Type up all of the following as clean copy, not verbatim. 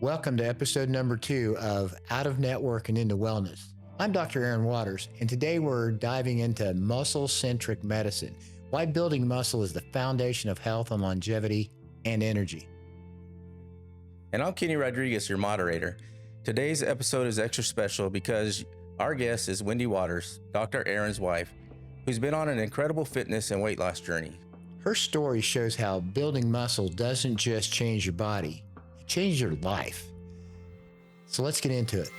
Welcome to episode number 2 of Out of Network and Into Wellness. I'm Dr. Aaron Watters, and today we're diving into muscle-centric medicine, why building muscle is the foundation of health and longevity and energy. And I'm Kenny Rodriguez, your moderator. Today's episode is extra special because our guest is Wendy Watters, Dr. Aaron's wife, who's been on an incredible fitness and weight loss journey. Her story shows how building muscle doesn't just change your body, it changes your life. So let's get into it.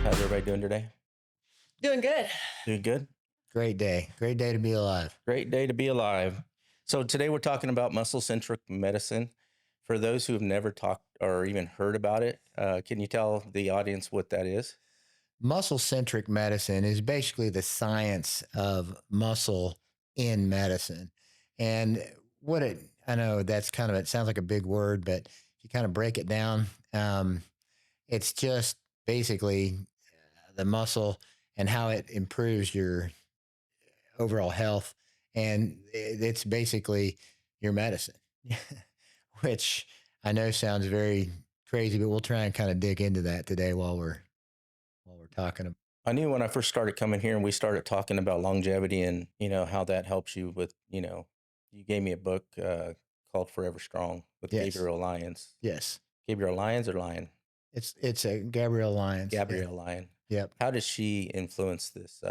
How's everybody doing today? Doing good. Doing good? Great day. Great day to be alive. Great day to be alive. So today we're talking about muscle-centric medicine. For those who have never talked or even heard about it, can you tell the audience what that is? Muscle-centric medicine is basically the science of muscle in medicine. And I know that's it sounds like a big word, but if you kind of break it down, it's just basically the muscle and how it improves your overall health. And it's basically your medicine, which I know sounds very crazy, but we'll try and kind of dig into that today while we're talking. I knew when I first started coming here and we started talking about longevity and, how that helps you with, you gave me a book called Forever Strong with Yes. Gabrielle Lyons. Yes. Gabrielle Lyons or Lyon? It's a Gabrielle Lyons. Gabrielle Lyon. Yep. How does she influence this?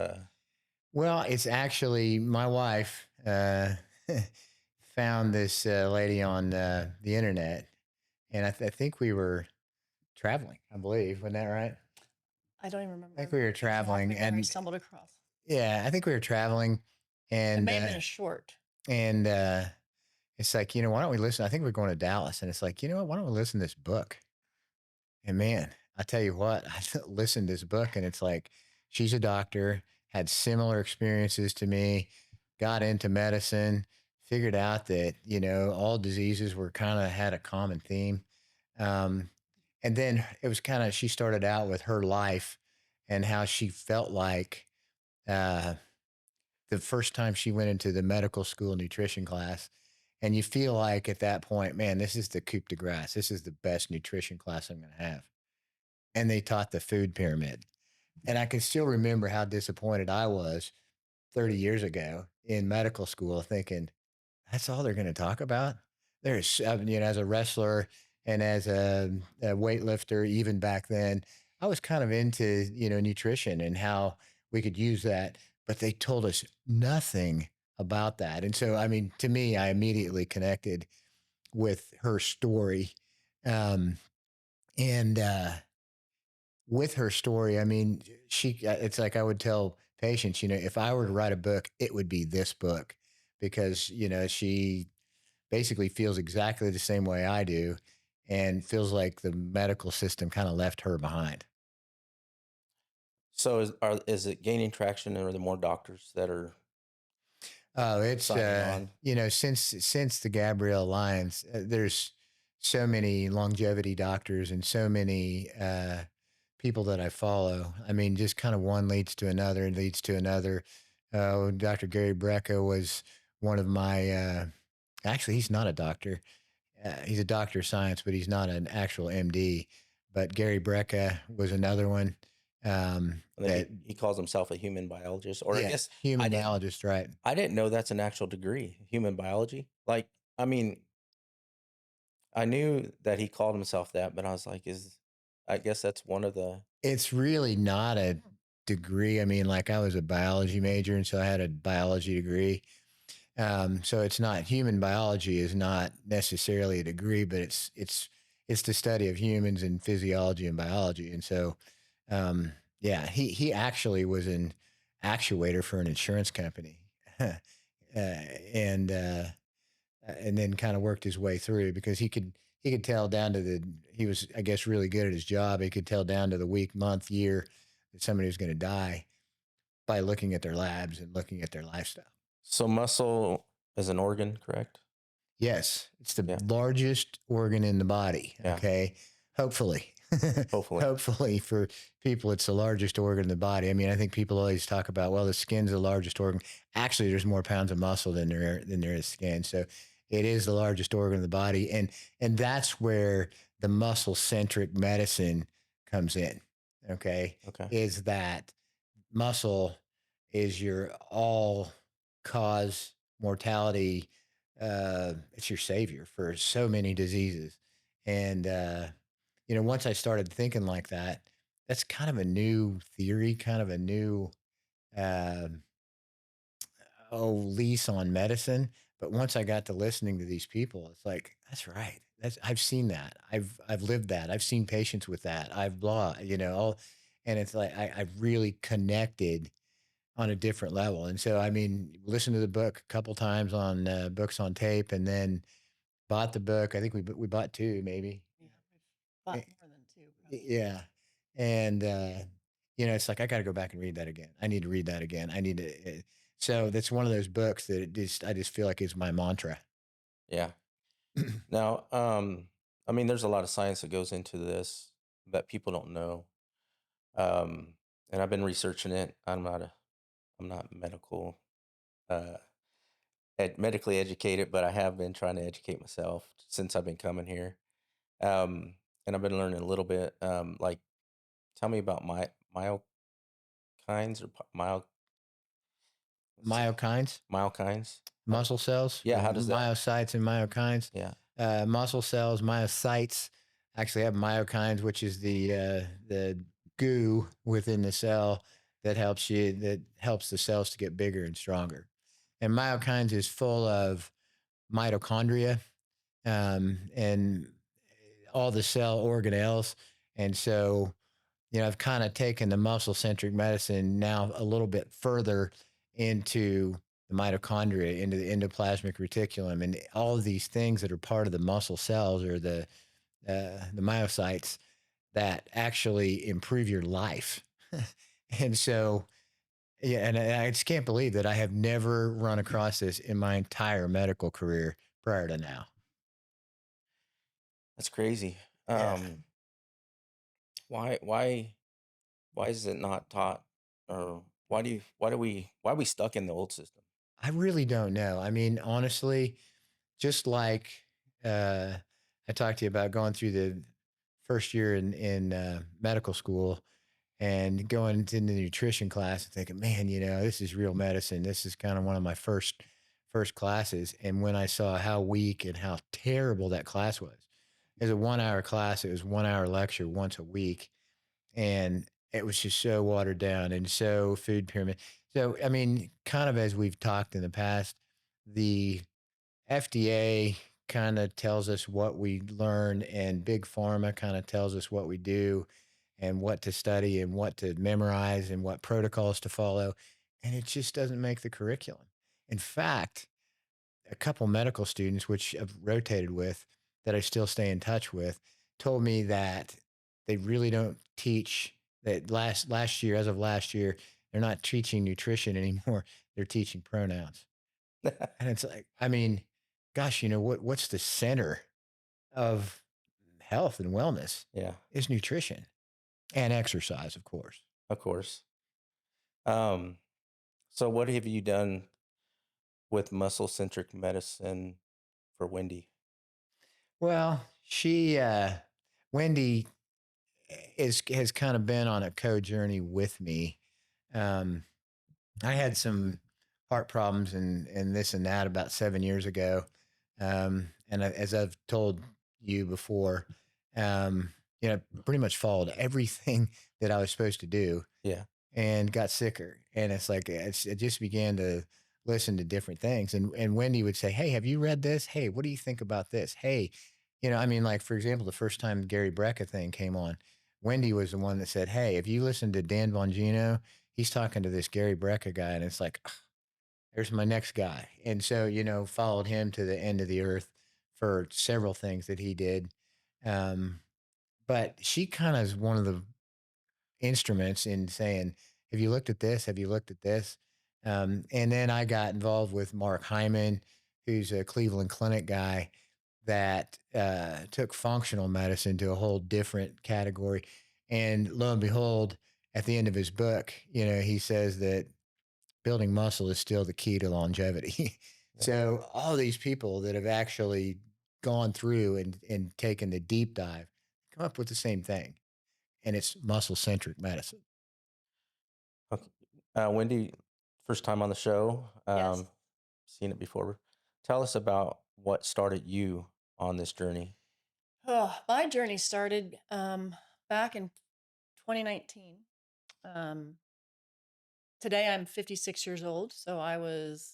Well, it's actually my wife found this lady on the internet, and I think we were traveling, I believe. Wasn't that right? I don't even remember. I think we were traveling, I and stumbled across. Yeah, I think we were traveling, and It may have been a short. And it's like, why don't we listen? I think we're going to Dallas, and it's like, what? Why don't we listen to this book? And man, I tell you what, I listened to this book, and it's like, she's a doctor, had similar experiences to me, got into medicine, figured out that, all diseases were had a common theme. And then it was she started out with her life and how she felt like the first time she went into the medical school nutrition class. And you feel like at that point, man, this is the coup de grace. This is the best nutrition class I'm going to have. And they taught the food pyramid. And I can still remember how disappointed I was 30 years ago in medical school thinking, that's all they're going to talk about? There's, as a wrestler and as a weightlifter, even back then, I was kind of into, nutrition and how we could use that. But they told us nothing about that. And so, to me, I immediately connected with her story. And with her story, it's like I would tell patients, if I were to write a book, it would be this book because, she basically feels exactly the same way I do and feels like the medical system kind of left her behind. So is it gaining traction, or are there more doctors that are Oh, it's signing on? since the Gabrielle Lyons, there's so many longevity doctors and so many people that I follow. Just kind of one leads to another and leads to another. Dr. Gary Brecka was one of my. Actually, he's not a doctor. He's a doctor of science, but he's not an actual MD. But Gary Brecka was another one. That he calls himself a human biologist, or yeah, I guess human biologist, right? I didn't know that's an actual degree, human biology. Like, I knew that he called himself that, but I was like, I guess that's one of the. It's really not a degree. Like I was a biology major, and so I had a biology degree. So it's not, human biology is not necessarily a degree, but it's the study of humans and physiology and biology. And so, yeah, he actually was an actuator for an insurance company, and then kind of worked his way through because he could tell down to he was, I guess, really good at his job. He could tell down to the week, month, year that somebody was going to die by looking at their labs and looking at their lifestyle. So muscle is an organ, correct? Yes, it's the largest organ in the body. Yeah. Okay, hopefully. Hopefully. Hopefully for people, it's the largest organ in the body. I think people always talk about, well, the skin's the largest organ. Actually, there's more pounds of muscle than there is skin. So It is the largest organ of the body, and that's where the muscle-centric medicine comes in. Okay, Okay. is that muscle is your all cause mortality. It's your savior for so many diseases. And, once I started thinking like that, that's kind of a new theory, kind of a new, um, lease on medicine. But once I got to listening to these people, it's like, that's right. I've seen that. I've lived that. I've seen patients with that. I've blah, all, and it's like, I've really connected on a different level. And so, I mean, listened to the book a couple times on books on tape, and then bought the book. I think we bought two, maybe. Yeah, we've bought Eh, more than two, probably. Yeah, and it's like I got to go back and read that again. I need to read that again. I need to. So that's one of those books that I just feel like is my mantra. Yeah. Now, I mean, there's a lot of science that goes into this that people don't know. Um, and I've been researching it. I'm not uh, medically educated, but I have been trying to educate myself since I've been coming here. Um, and I've been learning a little bit. Like, tell me about myokines or what's it? Myokines, Myokines. How, muscle cells, yeah. or How does that? myocytes and myokines. Yeah. Muscle cells, myocytes actually have myokines, which is the goo within the cell that helps the cells to get bigger and stronger. And myokines is full of mitochondria, and all the cell organelles. And so, I've kind of taken the muscle centric medicine now a little bit further into the mitochondria, into the endoplasmic reticulum, and all of these things that are part of the muscle cells, or the myocytes, that actually improve your life. And so, yeah, and I just can't believe that I have never run across this in my entire medical career prior to now. That's crazy. Yeah. Um, why why is it not taught, or why are we stuck in the old system? I really don't know. I mean, honestly, just like uh, I talked to you about going through the first year in medical school and going into the nutrition class and thinking, man, this is real medicine. This is kind of one of my first classes. And when I saw how weak and how terrible that class was, it was a 1 hour class. It was 1 hour lecture once a week, and it was just so watered down and so food pyramid. So, I mean, kind of as we've talked in the past, the FDA kind of tells us what we learn, and big pharma kind of tells us what we do and what to study and what to memorize and what protocols to follow. And it just doesn't make the curriculum. In fact, a couple medical students, which I've rotated with, that I still stay in touch with, told me that they really don't teach that last year, as of last year, they're not teaching nutrition anymore. They're teaching pronouns. And it's like, I mean, gosh, what's the center of health and wellness Yeah, is nutrition and exercise, of course. of course. Um, so what have you done with muscle centric medicine for Wendy? Well, Wendy has kind of been on a journey with me. Um, I had some heart problems and this and that about 7 years ago. And as I've told you before, pretty much followed everything that I was supposed to do Yeah. and got sicker. And it's like, I just began to listen to different things. And Wendy would say, hey, have you read this? Hey, what do you think about this? Hey, I mean, like, for example, the first time Gary Brecka thing came on, Wendy was the one that said, hey, if you listen to Dan Bongino, he's talking to this Gary Brecka guy. And it's like, "Ugh, there's my next guy." And so, followed him to the end of the earth for several things that he did. Um, but she kind of is one of the instruments in saying, have you looked at this? Have you looked at this? And then I got involved with Mark Hyman, who's a Cleveland Clinic guy that took functional medicine to a whole different category. And lo and behold, at the end of his book, he says that building muscle is still the key to longevity. So all these people that have actually gone through and taken the deep dive come up with the same thing, and it's muscle centric medicine. Okay. Wendy, first time on the show, Yes. seen it before. Tell us about what started you on this journey. Oh, my journey started back in 2019. Um, Today I'm 56 years old, so I was,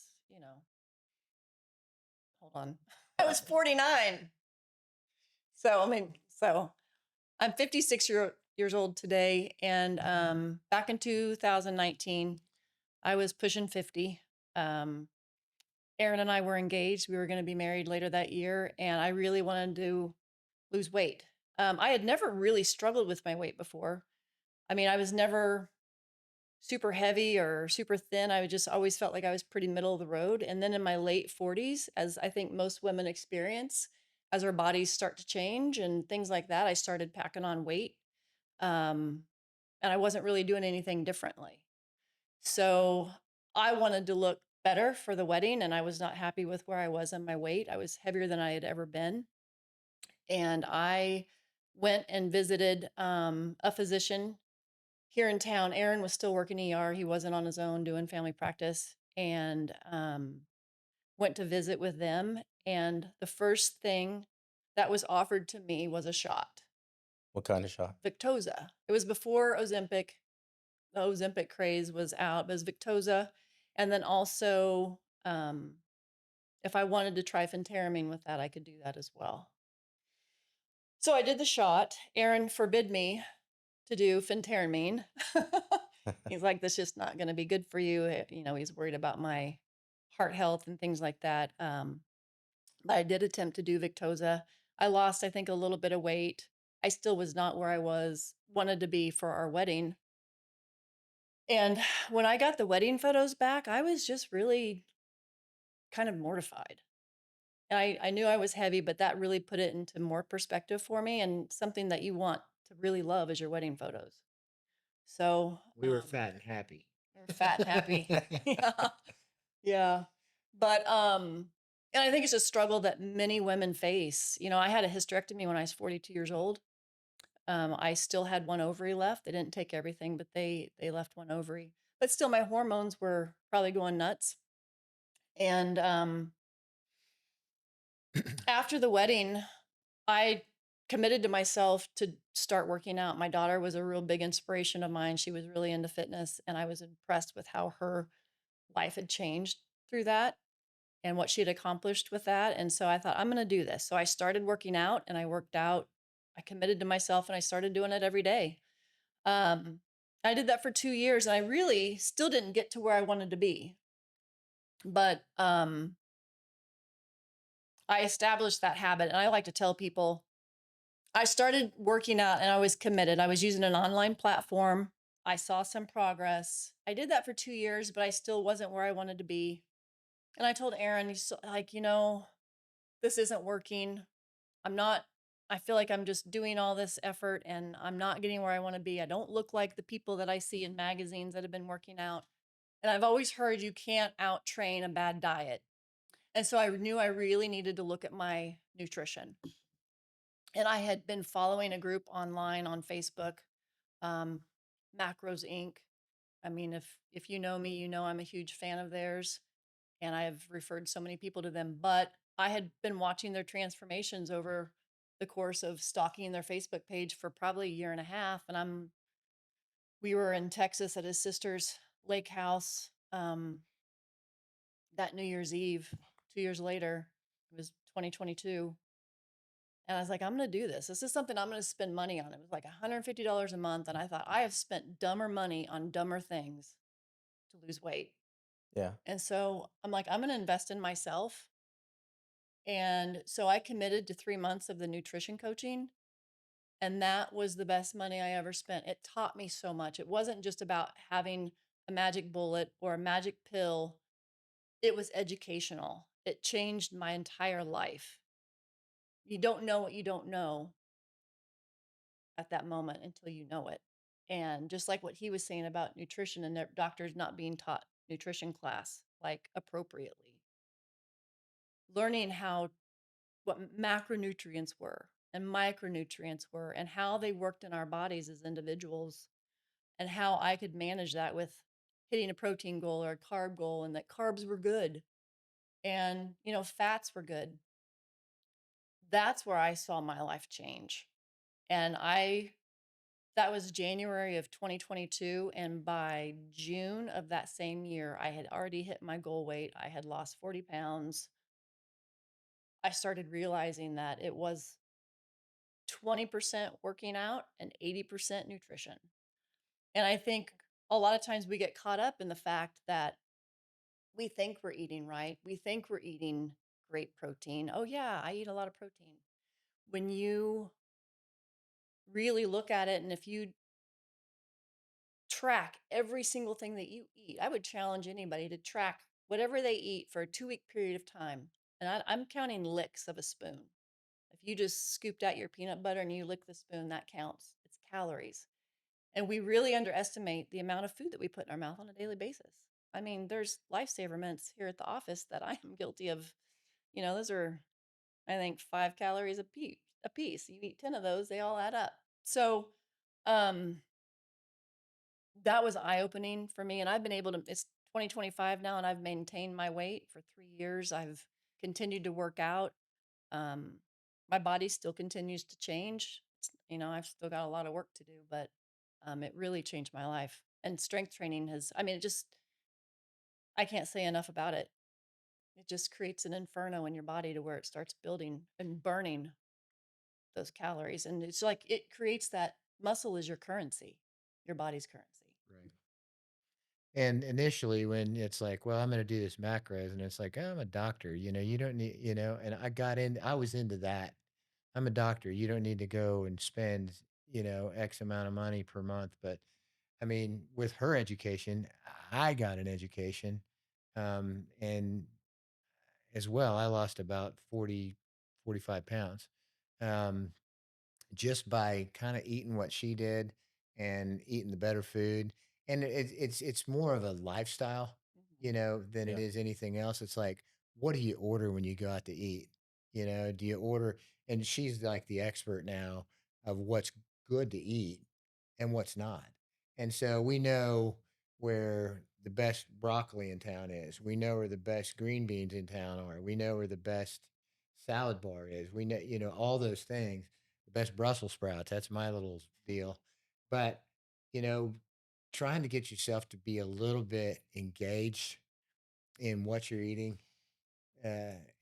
hold on. I was 49. So I'm 56 years old today, and back in 2019, I was pushing 50. Um, Aaron and I were engaged. We were going to be married later that year, and I really wanted to lose weight. I had never really struggled with my weight before. I mean, I was never super heavy or super thin. I just always felt like I was pretty middle of the road. And then in my late 40s, as I think most women experience, as our bodies start to change and things like that, I started packing on weight. Um, and I wasn't really doing anything differently. So I wanted to look better for the wedding, and I was not happy with where I was in my weight. I was heavier than I had ever been. And I went and visited a physician here in town. Aaron was still working ER. He wasn't on his own doing family practice, and went to visit with them. And the first thing that was offered to me was a shot, What kind of shot? Victoza. It was before Ozempic. The Ozempic craze was out. It was Victoza. And then also, if I wanted to try phentermine with that, I could do that as well. So I did the shot. Aaron forbid me to do phentermine. He's like, "This just not going to be good for you." He's worried about my heart health and things like that. But I did attempt to do Victoza. I lost, I think, a little bit of weight. I still was not where I wanted to be for our wedding. And when I got the wedding photos back, I was just really kind of mortified. And I knew I was heavy, but that really put it into more perspective for me, and something that you want to really love is your wedding photos. So, We were fat and happy. we're fat and happy. Yeah. Yeah. But and I think it's a struggle that many women face. I had a hysterectomy when I was 42 years old. I still had one ovary left. They didn't take everything, but they left one ovary. But still my hormones were probably going nuts. And after the wedding, I committed to myself to start working out. My daughter was a real big inspiration of mine. She was really into fitness, and I was impressed with how her life had changed through that and what she had accomplished with that. And so I thought, I'm going to do this. So I started working out, and I worked out. I committed to myself, and I started doing it every day. Um, I did that for 2 years, and I really still didn't get to where I wanted to be. But I established that habit. And I like to tell people, I started working out and I was committed. I was using an online platform. I saw some progress. I did that for 2 years, but I still wasn't where I wanted to be. And I told Aaron, he's like, this isn't working. I'm not, I feel like I'm just doing all this effort and I'm not getting where I want to be. I don't look like the people that I see in magazines that have been working out. And I've always heard you can't out train a bad diet. And so I knew I really needed to look at my nutrition. And I had been following a group online on Facebook, um, Macros Inc. I mean, if you know me, you know I'm a huge fan of theirs, and I've referred so many people to them. But I had been watching their transformations over the course of stalking their Facebook page for probably a year and a half. And we were in Texas at his sister's lake house that New Year's Eve, 2 years later. It was 2022. And I was like, I'm going to do this. This is something I'm going to spend money on. It was like $150 a month. And I thought, I have spent dumber money on dumber things to lose weight. Yeah. And so I'm like, I'm going to invest in myself. And so I committed to 3 months of the nutrition coaching. And that was the best money I ever spent. It taught me so much. It wasn't just about having a magic bullet or a magic pill, it was educational. It changed my entire life. You don't know what you don't know at that moment until you know it. And just like what he was saying about nutrition and their doctors not being taught nutrition class like appropriately. learning what macronutrients were and micronutrients were and how they worked in our bodies as individuals and how I could manage that with hitting a protein goal or a carb goal, and that carbs were good and, fats were good. That's where I saw my life change. And that was January of 2022. And by June of that same year, I had already hit my goal weight. I had lost 40 pounds. I started realizing that it was 20% working out and 80% nutrition. And I think a lot of times we get caught up in the fact that we think we're eating right. We think we're eating great protein. Oh, yeah, I eat a lot of protein. When you really look at it, and if you track every single thing that you eat, I would challenge anybody to track whatever they eat for a 2-week period of time. And I'm counting licks of a spoon. If you just scooped out your peanut butter and you lick the spoon, that counts. It's calories. And we really underestimate the amount of food that we put in our mouth on a daily basis. I mean, there's lifesaver mints here at the office that I am guilty of. Those are, I think, 5 calories a piece. You eat 10 of those, they all add up. So, um, that was eye-opening for me. And I've been able to, it's 2025 now, and I've maintained my weight for 3 years. I've continued to work out. Um, my body still continues to change. I've still got a lot of work to do, but it really changed my life. And strength training I can't say enough about it. It just creates an inferno in your body to where it starts building and burning those calories. And it's like it creates that muscle is your currency, your body's currency. Right. And initially, when it's like, well, I'm going to do this macros, and it's like, oh, I'm a doctor, you don't need, and I was into that. I'm a doctor. You don't need to go and spend, X amount of money per month. But I mean, with her education, I got an education. And as well, I lost about 40, 45 pounds. Um, just by kind of eating what she did and eating the better food. And it's more of a lifestyle, Mhm. than it Yeah. is anything else. It's like, what do you order when you go out to eat? Do you order? And she's like the expert now of what's good to eat and what's not. And so we know where the best broccoli in town is. We know where the best green beans in town are. We know where the best salad bar is. We know, all those things, the best Brussels sprouts. That's my little deal. But, you know, trying to get yourself to be a little bit engaged in what you're eating,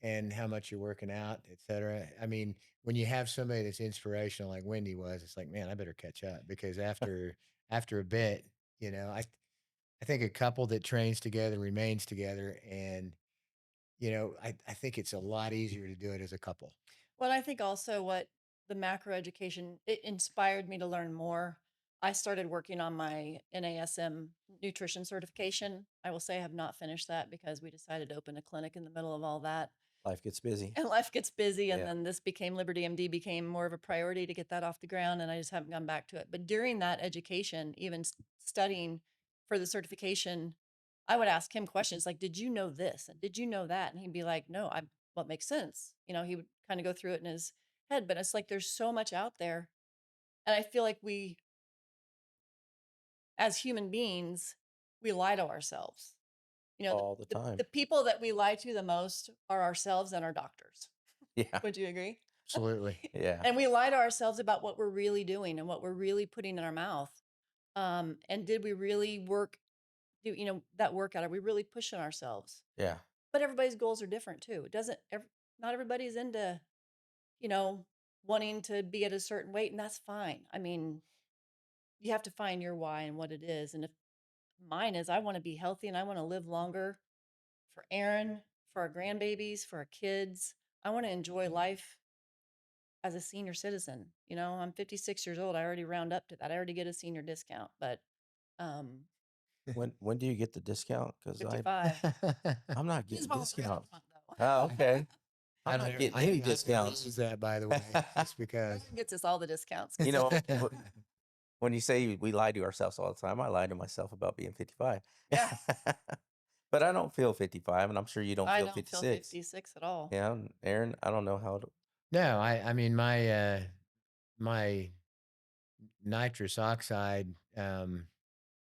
and how much you're working out, et cetera. I mean, when you have somebody that's inspirational like Wendy was, it's like, man, I better catch up, because after a bit, I think a couple that trains together remains together, and I think it's a lot easier to do it as a couple. Well, I think also what the macro education, it inspired me to learn more. I started working on my NASM nutrition certification. I will say I have not finished that because we decided to open a clinic in the middle of all that. Life gets busy. And life gets busy. And Yeah. then this became Liberty MD became more of a priority to get that off the ground. And I just haven't gone back to it. But during that education, even studying for the certification, I would ask him questions like, did you know this? And did you know that? And he'd be like, no, what makes sense? He would kind of go through it in his head, but it's like, there's so much out there. And I feel like we, as human beings, we lie to ourselves. All the The, time. the people that we lie to the most are ourselves and our doctors. Yeah. Would you agree? Absolutely. Yeah. And we lie to ourselves about what we're really doing and what we're really putting in our mouth. And did we really that workout? Are we really pushing ourselves? Yeah. But everybody's goals are different too. It doesn't, not everybody's into, you know, wanting to be at a certain weight, and that's fine. I mean, you have to find your why and what it is. And if mine is, I want to be healthy and I want to live longer for Aaron, for our grandbabies, for our kids. I want to enjoy life as a senior citizen. I'm 56 years old. I already round up to that. I already get a senior discount, but um, When do you get the discount? Because 55. I'm not This is getting what we're gonna discount. want, though. Oh, okay. I'm I not don't, getting I, any I discounts. use that, by the way, just because. Aaron gets us all the discounts. You know, when you say we lie to ourselves all the time, I lie to myself about being 55. Yeah. But I don't feel 55, and I'm sure you don't I feel don't feel 56. 56 at all. Yeah, Aaron, I don't know how to. No, I mean my nitrous oxide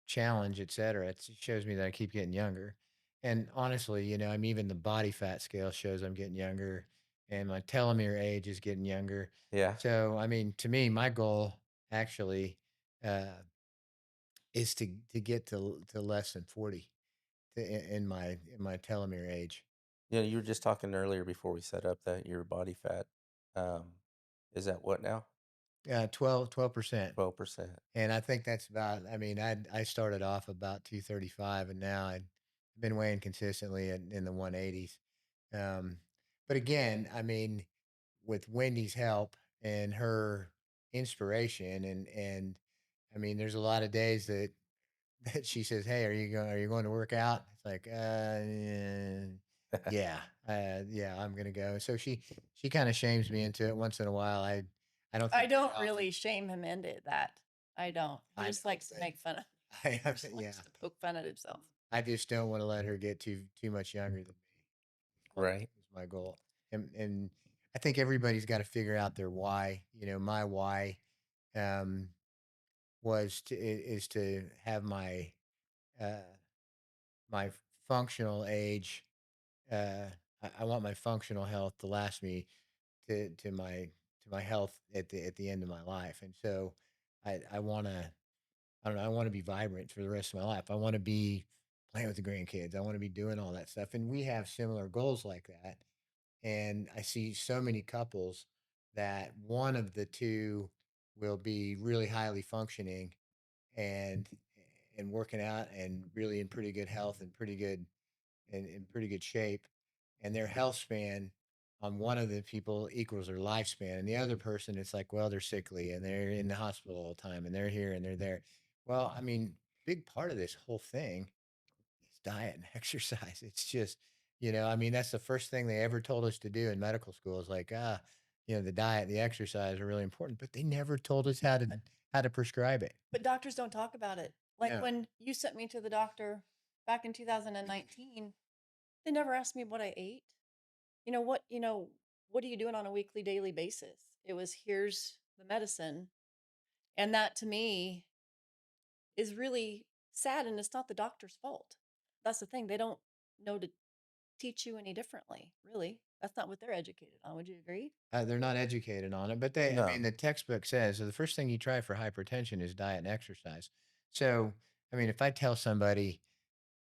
challenge, et cetera, it shows me that I keep getting younger. And honestly, I'm even the body fat scale shows I'm getting younger, and my telomere age is getting younger. Yeah, So, I mean, to me, my goal actually uh, is to get to less than 40 in my telomere age. you were just talking earlier before we set up that your body fat um, is at what now? 12%. 12%. And I think that's about, I mean, I started off about 235, and now I've been weighing consistently in the 180s. Um, but again, I mean, with Wendy's help and her inspiration, and I mean, there's a lot of days that that she says, "Hey, are you going to work out?" It's like, yeah, yeah, I'm gonna go. So she kind of shames me into it once in a while. I don't I think very don't often. really shame him into that. I don't. He I just know, likes to but make fun of I he have just yeah. likes to poke fun at himself. I just don't want to let her get too much younger than me. Right. Is my goal. And I think everybody's got to figure out their why. My why um, is to have uh, my functional age. Uh, I want my functional health to last me to my health at the end of my life, and so I want to. I don't know. I want to be vibrant for the rest of my life. I want to be playing with the grandkids. I want to be doing all that stuff. And we have similar goals like that. And I see so many couples that one of the two will be really highly functioning and and working out and really in pretty good health and pretty good in pretty good shape. And their health span on one of the people equals their lifespan. And the other person, it's like, well, they're sickly and they're in the hospital all the time and they're here and they're there. Well, I mean, big part of this whole thing is diet and exercise. It's just, I mean, that's the first thing they ever told us to do in medical school is like, the diet, the exercise are really important, but they never told us how to prescribe it. But doctors don't talk about it. Like No. when you sent me to the doctor back in 2019, they never asked me what I ate. What are you doing on a weekly, daily basis? It was here's the medicine. And that to me is really sad, and it's not the doctor's fault. That's the thing. They don't know to teach you any differently, really. That's not what they're educated on. Would you agree? They're not educated on it, but I mean, No. the textbook says so the first thing you try for hypertension is diet and exercise. So, I mean, if I tell somebody,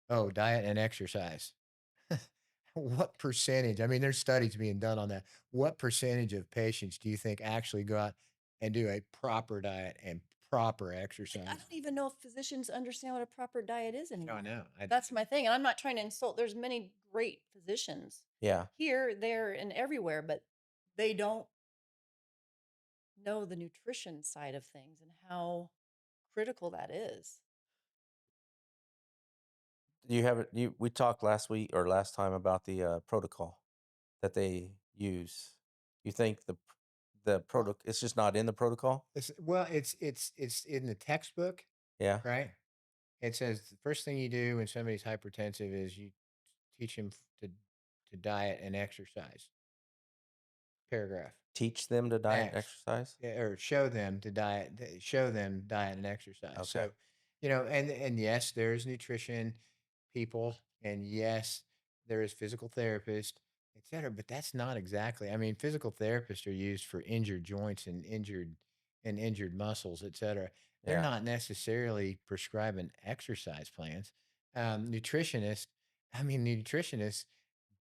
oh, diet and exercise, what percentage? I mean, there's studies being done on that. What percentage of patients do you think actually go out and do a proper diet and proper I exercise? don't even know if physicians understand what a proper diet is No, I anymore. know. That's my thing. And I'm not trying to insult. There's many great physicians Yeah. here, there, and everywhere, but they don't know the nutrition side of things and how critical that is. You have it. We talked last week or last time about the protocol that they use. You think the Well, protocol? It's just not in the protocol. it's in the textbook, Yeah. right? It says the first thing you do when somebody's hypertensive is you teach them to diet and exercise. Paragraph. Teach them to diet and Max. exercise. Yeah, or show them diet and exercise. Okay. So, and yes, there's nutrition people, and yes, there is physical therapist, et cetera, but that's not exactly, I mean, physical therapists are used for injured joints and injured muscles, et cetera. They're Yeah. not necessarily prescribing exercise plans. Nutritionists, I mean, nutritionists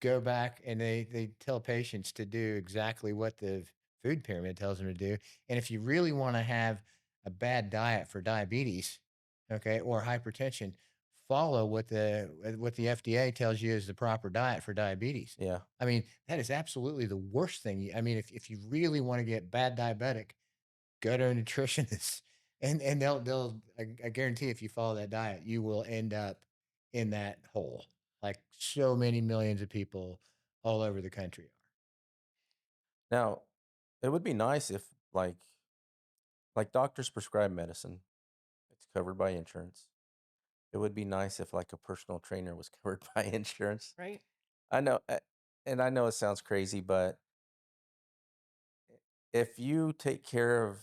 go back and they tell patients to do exactly what the food pyramid tells them to do. And if you really want to have a bad diet for diabetes, okay, or hypertension, follow what the FDA tells you is the proper diet for diabetes. Yeah. I mean, that is absolutely the worst thing. I mean, if you really want to get bad diabetic, go to a nutritionist, and I guarantee if you follow that diet, you will end up in that hole, like so many millions of people all over the country are. Now, it would be nice if like doctors prescribe medicine. It's covered by insurance. it would be nice if like a personal trainer was covered by insurance. Right. I know, and I know it sounds crazy, but if you take care of,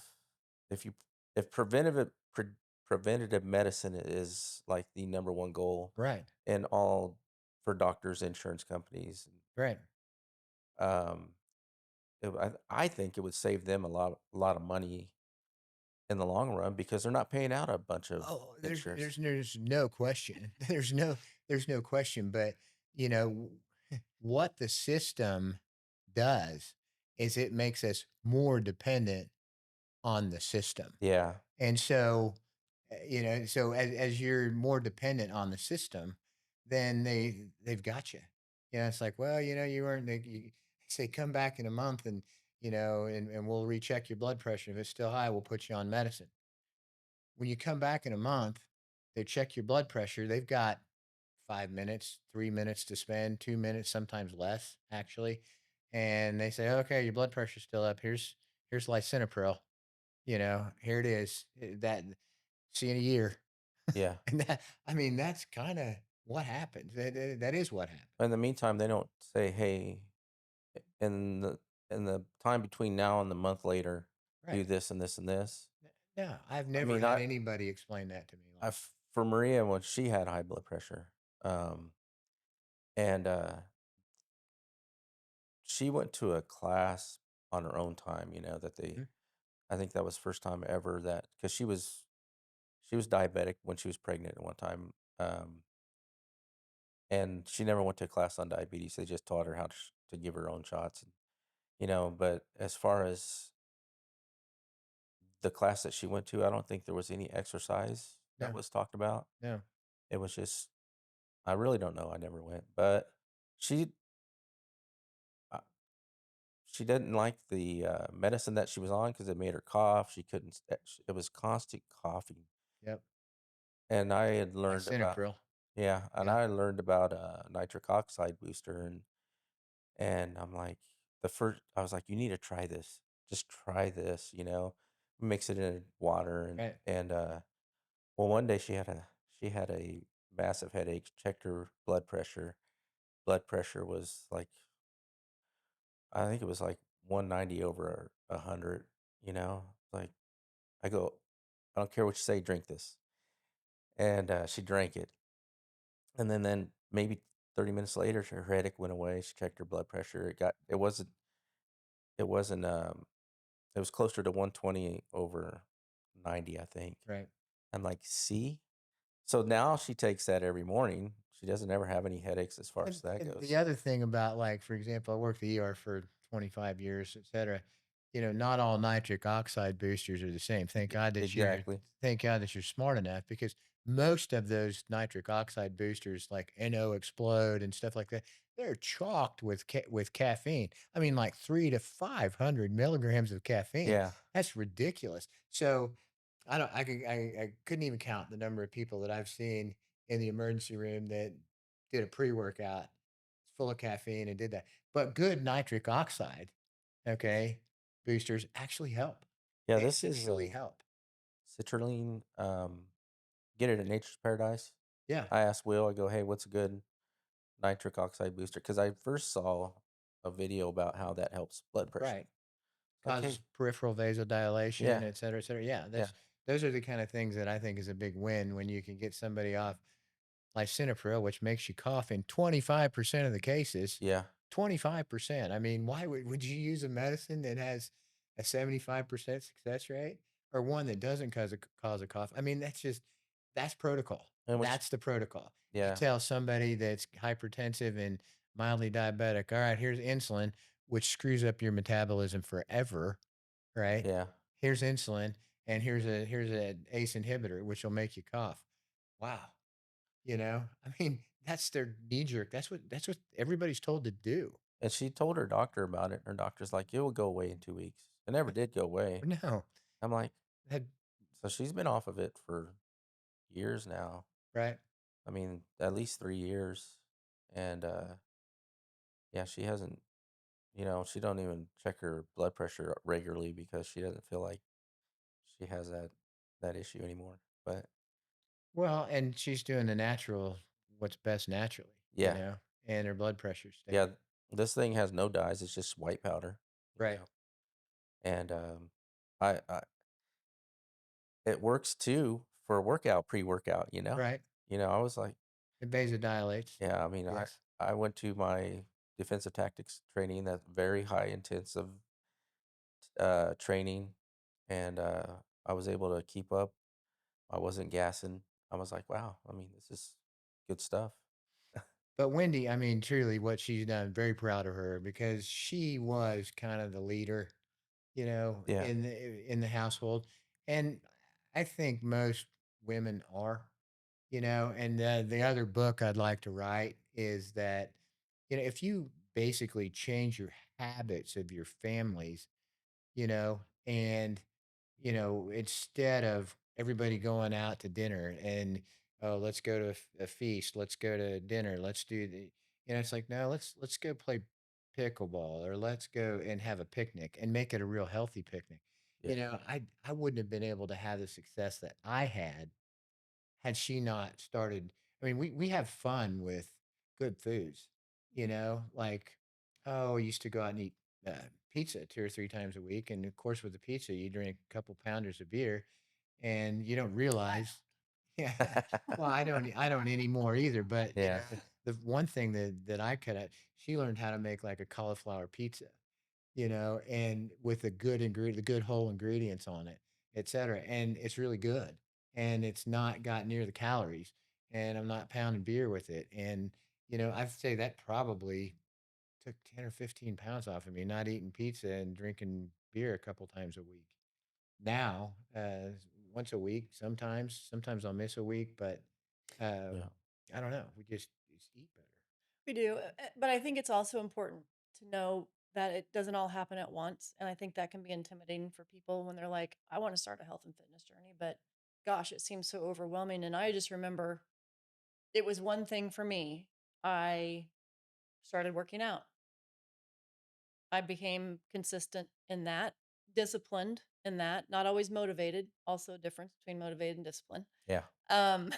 if you, if preventative medicine is like the number one goal Right. in all for doctors, insurance companies, Right. um, I think it would save them a lot of money in the long run because they're not paying out a bunch of Oh, insurance. there's no question. There's no question. But you know what the system does is it makes us more dependent on the system. Yeah, And so, so as you're more dependent on the system, then they've got you. It's like, well, you weren't. You say come back in a month, and and we'll recheck your blood pressure. If it's still high, we'll put you on medicine. When you come back in a month, they check your blood pressure. They've got 5 minutes, 3 minutes to spend, 2 minutes, sometimes less, actually. And they say, okay, your blood pressure's still up. Here's lisinopril. Here it is. That see you in a year. yeah. And I mean, that's kind of what happens. That is what happens. In the meantime, they don't say, "Hey, in the time between now and the month later, do Right. this and this and this." Yeah. I've I never mean, had anybody explain that to me. Like, for Maria when she had high blood pressure, and she went to a class on her own time. You know that they. "Hmm, I think that was first time ever that because she was diabetic when she was pregnant at one time, and she never went to a class on diabetes. They just taught her how to give her own shots, But as far as the class that she went to, I don't think there was any exercise that no, was talked about. no, It was just, I really don't know. I never went, but she, uh, she didn't like the medicine that she was on because it made her cough. She couldn't. It was constant coughing, yep, and I had learned about lisinopril, yeah, and yeah, I learned about nitric oxide booster, and I'm like the first. I was like, you need to try this. Just try this. Mix it in water right, and well, one day she had a massive headache, checked her blood pressure. Blood pressure was like I think it was like 190 over 100, Like I go, I don't care what you say, drink this. And she drank it. And then maybe 30 minutes later her headache went away. She checked her blood pressure. It wasn't it was closer to 120 over 90, I think. right. I'm like, see? So now she takes that every morning. She doesn't ever have any headaches as far as that And the goes. other thing about, like, for example, I worked the ER for 25 years, et cetera. Not all nitric oxide boosters are the same. Exactly. Thank God that you're smart enough because most of those nitric oxide boosters, like NO Explode and stuff like that, they're chalked with with caffeine. I mean, like 3 to 500 milligrams of caffeine. Yeah. That's ridiculous. So I don't. I couldn't even count the number of people that I've seen in the emergency room that did a pre-workout. It's full of caffeine and did that. But good nitric oxide, okay, boosters actually help. Yeah. They This is actually a help. citrulline. Get it at Nature's Paradise. Yeah, I asked Will, I go, hey, what's a good nitric oxide booster? Because I first saw a video about how that helps blood pressure. right. Like, hey, Causes peripheral vasodilation, yeah, et cetera, et cetera. Yeah, yeah, those are the kind of things that I think is a big win when you can get somebody off lisinopril, which makes you cough in 25% of the cases. yeah. 25%. I mean, why would you use a medicine that has a 75% success rate or one that doesn't cause a cough? I mean, that's protocol. And which, That's the protocol. You yeah, tell somebody that's hypertensive and mildly diabetic, all right, here's insulin, which screws up your metabolism forever, right? yeah. Here's insulin, and here's an ACE inhibitor, which will make you cough. Wow. I mean, that's their knee jerk. That's what everybody's told to do. And she told her doctor about it. And her doctor's like, it will go away in 2 weeks. It never did go away. No, I'm like, that so she's been off of it for years now. right. I mean, at least 3 years. And yeah, she hasn't, she don't even check her blood pressure regularly because she doesn't feel like she has that issue anymore. But Well, and she's doing the natural, what's best naturally, Yeah, and her blood pressure's yeah. stable. This thing has no dyes. It's just white powder, you Right. know. And I it works too for workout, pre-workout. Right. I was like, It vasodilates. yeah. I mean, Yes. I went to my defensive tactics training, that very high intensive training, and I was able to keep up. I wasn't gassing. I was like, wow. I mean, this is good stuff. But Wendy, I mean, truly what she's done, very proud of her because she was kind of the leader, Yeah, in the household. And I think most women are, and the other book I'd like to write is that, if you basically change your habits of your families, and instead of everybody going out to dinner and, oh, let's go to a feast, let's go to dinner, let's do it's like, no, let's go play pickleball, or let's go and have a picnic and make it a real healthy picnic. yeah, I wouldn't have been able to have the success that I had she not started. I mean, we have fun with good foods, like, oh, we used to go out and eat uh, pizza 2 or 3 times a week. And of course, with the pizza, you drink a couple pounders of beer and you don't realize, yeah, well, I don't anymore either. But, yeah, the one thing that I could have, she learned how to make like a cauliflower pizza, and with the good whole ingredients on it, et cetera. And it's really good. And it's not got near the calories. And I'm not pounding beer with it. And, I'd say that probably took 10 or 15 pounds off of me, not eating pizza and drinking beer a couple times a week. Now, once a week, sometimes I'll miss a week, but uh, yeah. I don't know. We just eat better. We do, but I think it's also important to know that it doesn't all happen at once, and I think that can be intimidating for people when they're like, "I want to start a health and fitness journey," but gosh, it seems so overwhelming. And I just remember it was one thing for me. I started working out. I became consistent in that, disciplined in that, not always motivated. Also, a difference between motivated and discipline. Yeah. Um,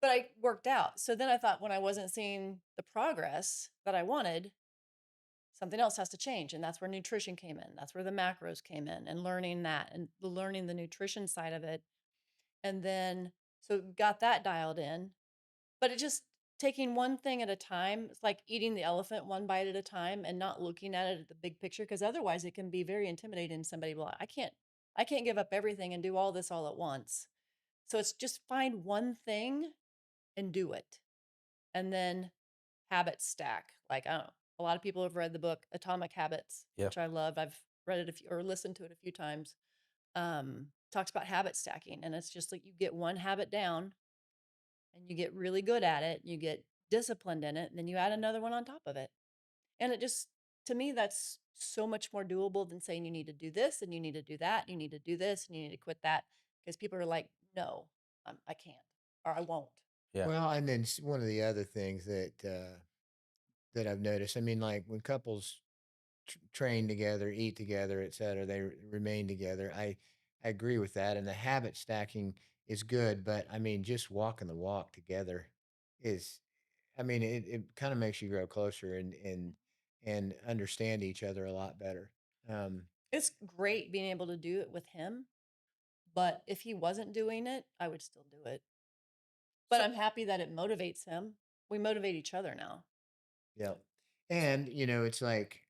but I worked out. So then I thought, when I wasn't seeing the progress that I wanted, something else has to change. And that's where nutrition came in. That's where the macros came in, and learning that and learning the nutrition side of it. And then, so got that dialed in, but it just, taking one thing at a time. It's like eating the elephant one bite at a time and not looking at it at the big picture. Cause otherwise it can be very intimidating. Somebody will, I can't give up everything and do all this all at once. So it's just find one thing and do it. And then habits stack. Like, I don't know. A lot of people have read the book Atomic Habits, Yeah. which I love. I've read it or listened to it a few times. Talks about habit stacking. And it's just like, you get one habit down and you get really good at it, you get disciplined in it, and then you add another one on top of it. And it just, to me, that's so much more doable than saying you need to do this and you need to do that, you need to do this and you need to quit that. Because people are like, no, I can't, or I won't. Yeah. Well, and then one of the other things that I've noticed, I mean, like when couples train together, eat together, et cetera, they remain together. I agree with that, and the habit stacking is good, but I mean, just walking the walk together is, I mean, it kind of makes you grow closer and understand each other a lot better. Um, It's great being able to do it with him, but if he wasn't doing it, I would still do it. But So I'm happy that it motivates him. We motivate each other now. yeah, and it's like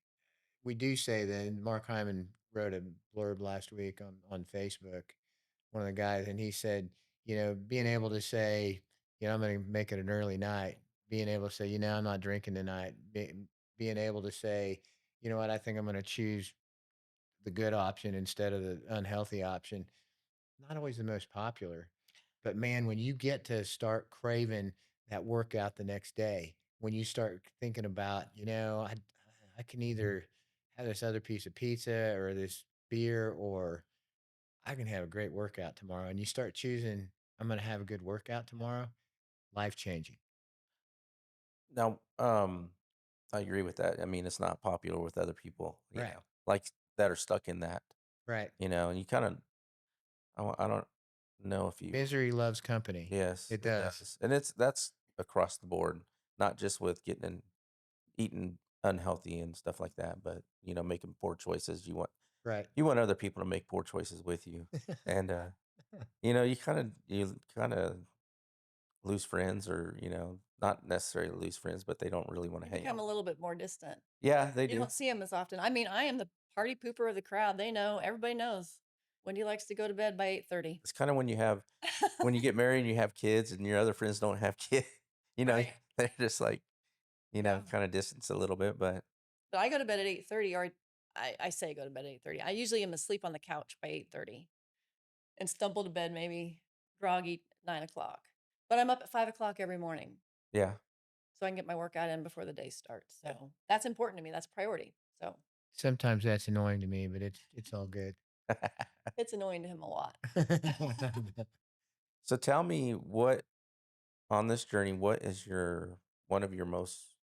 we do say that. And Mark Hyman wrote a blurb last week on Facebook, one of the guys, and he said, being able to say, I'm going to make it an early night, being able to say, I'm not drinking tonight, being able to say, you know what, I think I'm going to choose the good option instead of the unhealthy option. Not always the most popular, but man, when you get to start craving that workout the next day, when you start thinking about, I can either have this other piece of pizza or this beer, or I can have a great workout tomorrow. And you start choosing, I'm going to have a good workout tomorrow. Life changing. now, I agree with that. I mean, it's not popular with other people, Right. like that are stuck in that, Right. and you kind of, I don't. know if you. Misery loves company. Yes, It it does. does, and that's across the board, not just with getting and eating unhealthy and stuff like that, but making poor choices. Right. You want other people to make poor choices with you, and you kind of lose friends, or not necessarily lose friends, but they don't really want to You hang become out a with. little bit more distant. Yeah, they You do. don't see them as often. I mean, I am the party pooper of the crowd. They know, everybody knows. Wendy likes to go to bed by 8:30. It's kind of when you get married and you have kids, and your other friends don't have kids. You know, Right. they're just like Yeah. kind of distance a little bit, but But I go to bed at 8:30, or I say go to bed at 8:30. I usually am asleep on the couch by 8:30 and stumble to bed maybe groggy 9 o'clock. But I'm up at 5 o'clock every morning yeah. so I can get my workout in before the day starts. So that's important to me. That's a priority. So Sometimes that's annoying to me, but it's all good. it's annoying to him a lot. So tell me, what on this journey, what is your one of your most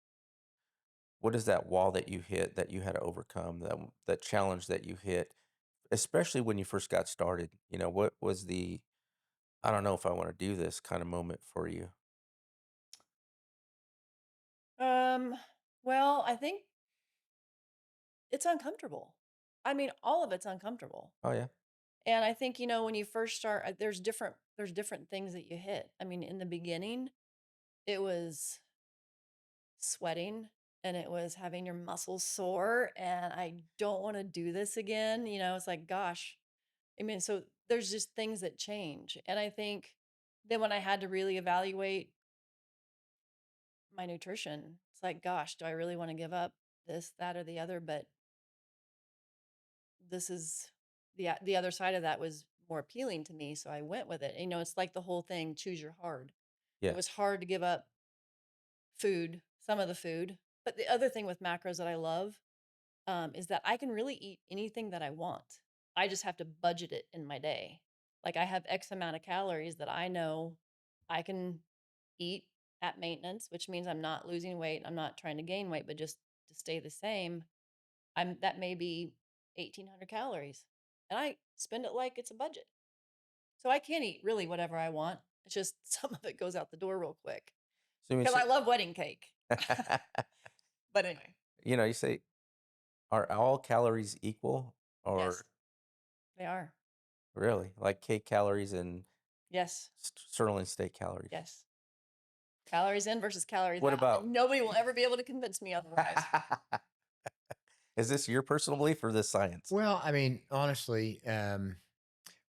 what is that wall that you hit that you had to overcome, that challenge that you hit, especially when you first got started? What was the I don't know if I want to do this kind of moment for you? Um, well, I think it's uncomfortable. I mean, all of it's uncomfortable. Oh yeah. And I think, when you first start, there's different things that you hit. I mean, in the beginning, it was sweating and it was having your muscles sore, and I don't want to do this again. It's like, gosh. I mean, so there's just things that change. And I think then when I had to really evaluate my nutrition, it's like, gosh, do I really want to give up this, that, or the other? But this is the other side of that was more appealing to me, so I went with it. It's like the whole thing, choose your hard. It Yeah. was hard to give up food, some of the food. But the other thing with macros that I love, is that I can really eat anything that I want. I just have to budget it in my day. Like, I have X amount of calories that I know I can eat at maintenance, which means I'm not losing weight. I'm not trying to gain weight, but just to stay the same. That may be 1,800 calories, and I spend it like it's a budget. So I can eat really whatever I want. It's just some of it goes out the door real quick So you because I say, love wedding cake. But anyway, you say, are all calories equal, yes, or they are. really like cake calories and Yes, sirloin steak calories? yes. Calories in versus calories What out. about? And nobody will ever be able to convince me otherwise. Is this your personal belief or this science? Well, I mean, honestly,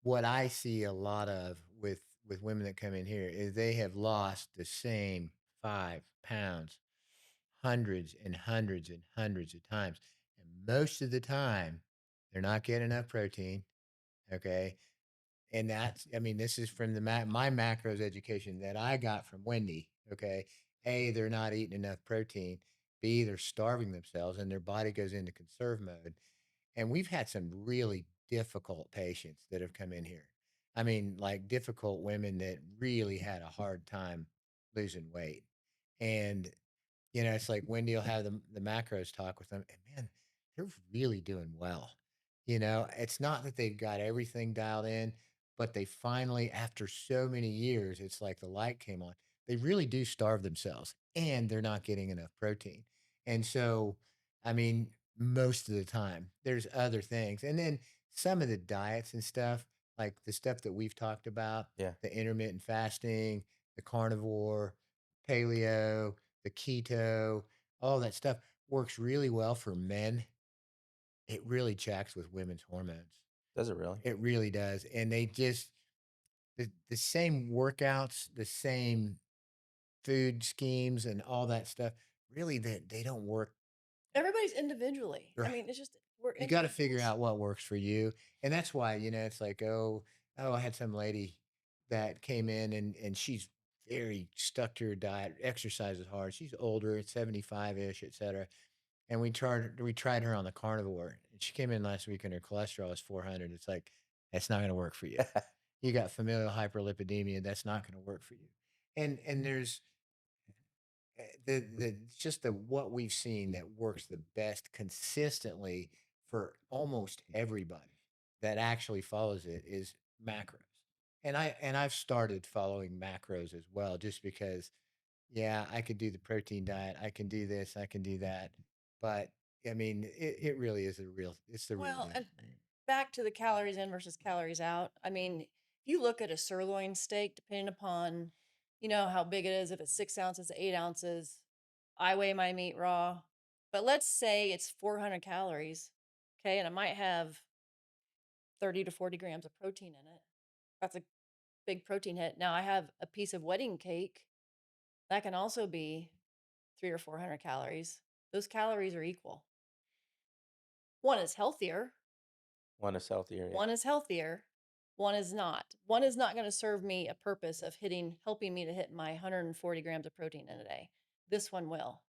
what I see a lot of with women that come in here is they have lost the same 5 pounds hundreds and hundreds and hundreds of times, and most of the time they're not getting enough protein. Okay, and that's, I mean, this is from my macros education that I got from Wendy. Okay, A, they're not eating enough protein. B, they're starving themselves and their body goes into conserve mode. And we've had some really difficult patients that have come in here. I mean, like difficult women that really had a hard time losing weight. And it's like Wendy will have the macros talk with them, and man, they're really doing well. It's not that they've got everything dialed in, but they finally, after so many years, it's like the light came on. They really do starve themselves, and they're not getting enough protein. And so, I mean, most of the time, there's other things, and then some of the diets and stuff, like the stuff that we've talked about, Yeah. the intermittent fasting, the carnivore, paleo, the keto, all that stuff works really well for men. It really checks with women's hormones. Does it really? It really does. And they just, the same workouts, the same food schemes and all that stuff, really they don't work Everybody's individually. I right. mean, it's just we're You got to figure individuals. out what works for you. And that's why, it's like, I had some lady that came in and she's very stuck to her diet, exercises hard. She's older, 75-ish, et cetera. And we tried her on the carnivore. And she came in last week and her cholesterol was 400. It's like, that's not going to work for you. You got familial hyperlipidemia. That's not going to work for you. And there's the just the what we've seen that works the best consistently for almost everybody that actually follows it is macros. I've started following macros as well, just because, yeah, I could do the protein diet, I can do this, I can do that, but I mean, it really is it's the real Well, deal. and back to the calories in versus calories out. I mean, if you look at a sirloin steak, depending upon, how big it is, if it's 6 ounces, 8 ounces, I weigh my meat raw. But let's say it's 400 calories, okay, and it might have 30 to 40 grams of protein in it. That's a big protein hit. Now I have a piece of wedding cake that can also be 3 or 400 calories. Those calories are equal. One is healthier, One is healthier. Yeah. one is healthier, one is not. One is not going to serve me a purpose of helping me to hit my 140 grams of protein in a day. This one will.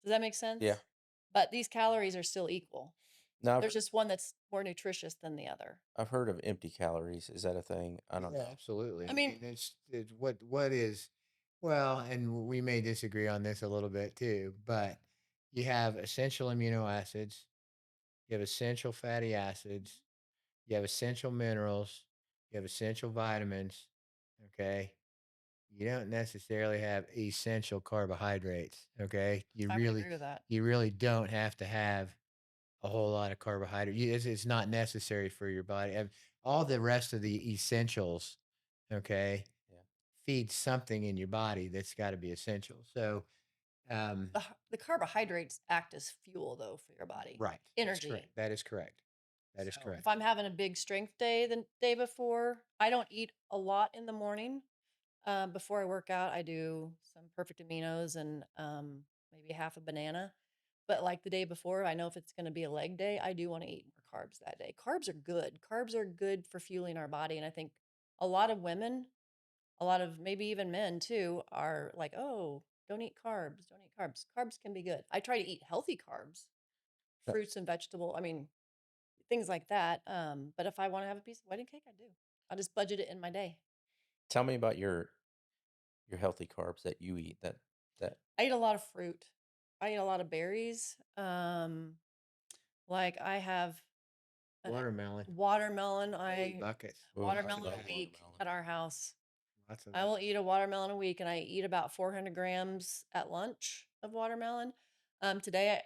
Does that make Yeah. sense? But these calories are still equal. Now There's just one that's more nutritious than the other. I've heard of empty calories. Is that a thing? I don't Yeah, know. absolutely. I I mean, mean, it's what is, well, and we may disagree on this a little bit too, but you have essential amino acids, you have essential fatty acids, you have essential minerals, you have essential vitamins, okay? You don't necessarily have essential carbohydrates, okay? I would agree with that. You really don't have to have a whole lot of carbohydrate. It's not necessary for your body. And all the rest of the essentials, okay, Yeah. feed something in your body that's got to be essential. So, um, The carbohydrates act as fuel, though, for your body, right, that's energy. correct. That is correct. That is So if correct. I'm having a big strength day the day before, I don't eat a lot in the morning. Before I work out, I do some perfect aminos and maybe half a banana. But like the day before, I know if it's going to be a leg day, I do want to eat more carbs that day. Carbs are good. Carbs are good for fueling our body. And I think a lot of women, a lot of maybe even men too, are like, oh, don't eat carbs. Don't eat carbs. Carbs can be good. I try to eat healthy carbs, Uh, fruits and vegetable. I mean, things like that. But if I want to have a piece of wedding cake, I do. I'll just budget it in my day. Tell me about your healthy carbs that you eat. That I eat a lot of fruit. I eat a lot of berries. Like I have a Watermelon, watermelon. holy I buckets, Ooh, I watermelon love a week watermelon. at our house. lots of I it. will eat a watermelon a week, and I eat about 400 grams at lunch of watermelon. Today,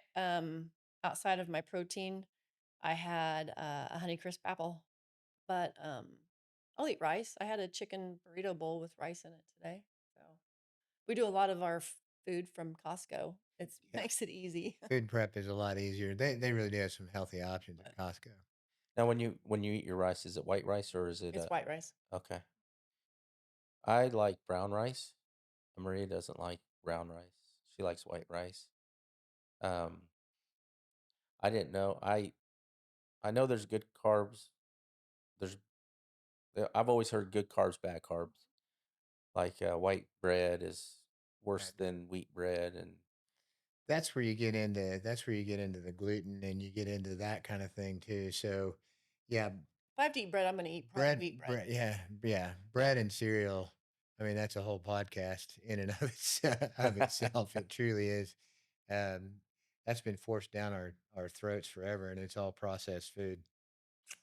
outside of my protein, I had a Honeycrisp apple, but I'll eat rice. I had a chicken burrito bowl with rice in it today. So we do a lot of our food from Costco. It Yeah, makes it easy. food prep is a lot easier. They really do have some healthy options at But Costco. Now, when you eat your rice, is it white rice or is it it's white rice. okay? I like brown rice. Maria doesn't like brown rice. She likes white rice. Um, I didn't know. I know there's good carbs. There's I've always heard good carbs, bad carbs. Like white bread is worse Right. than wheat bread, and That's where you get into the gluten and you get into that kind of thing too. So, yeah, If I have to eat bread, I'm going to eat probably wheat bread. yeah, bread and cereal. I mean, that's a whole podcast in and of of itself. It truly is. Um, that's been forced down our throats forever, and it's all processed food.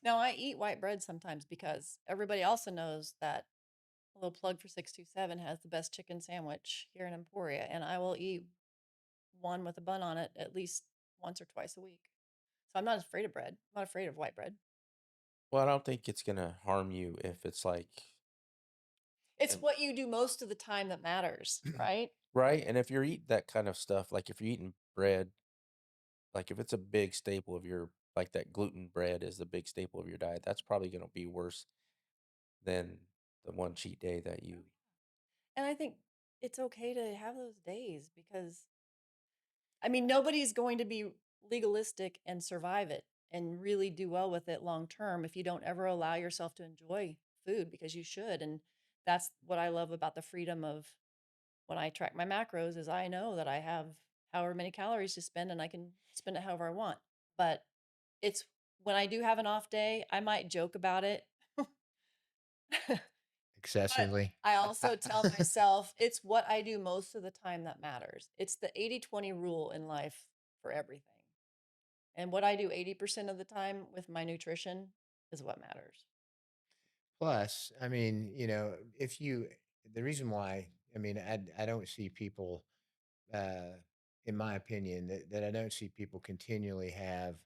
Now, I eat white bread sometimes because everybody also knows that a little plug for 627 has the best chicken sandwich here in Emporia, and I will eat one with a bun on it at least once or twice a week. So I'm not afraid of bread. I'm not afraid of white bread. well, I don't think it's gonna harm you if it's like It's and what you do most of the time that matters, right? right. And if you're eating that kind of stuff, like if you're eating bread, like if it's a big staple of your like that gluten bread is the big staple of your diet, that's probably gonna be worse than the one cheat day that Oh, you. yeah. And I think it's okay to have those days because, I mean, nobody's going to be legalistic and survive it and really do well with it long term if you don't ever allow yourself to enjoy food because you should. And that's what I love about the freedom of when I track my macros is I know that I have however many calories to spend and I can spend it however I want. But it's when I do have an off day, I might joke about it. But Excessively. I also tell myself it's what I do most of the time that matters. It's the 80-20 rule in life for everything. And what I do 80% of the time with my nutrition is what matters. Plus, I mean, if you, the reason why, I mean, I don't see people, uh, in my opinion, that I don't see people continually have,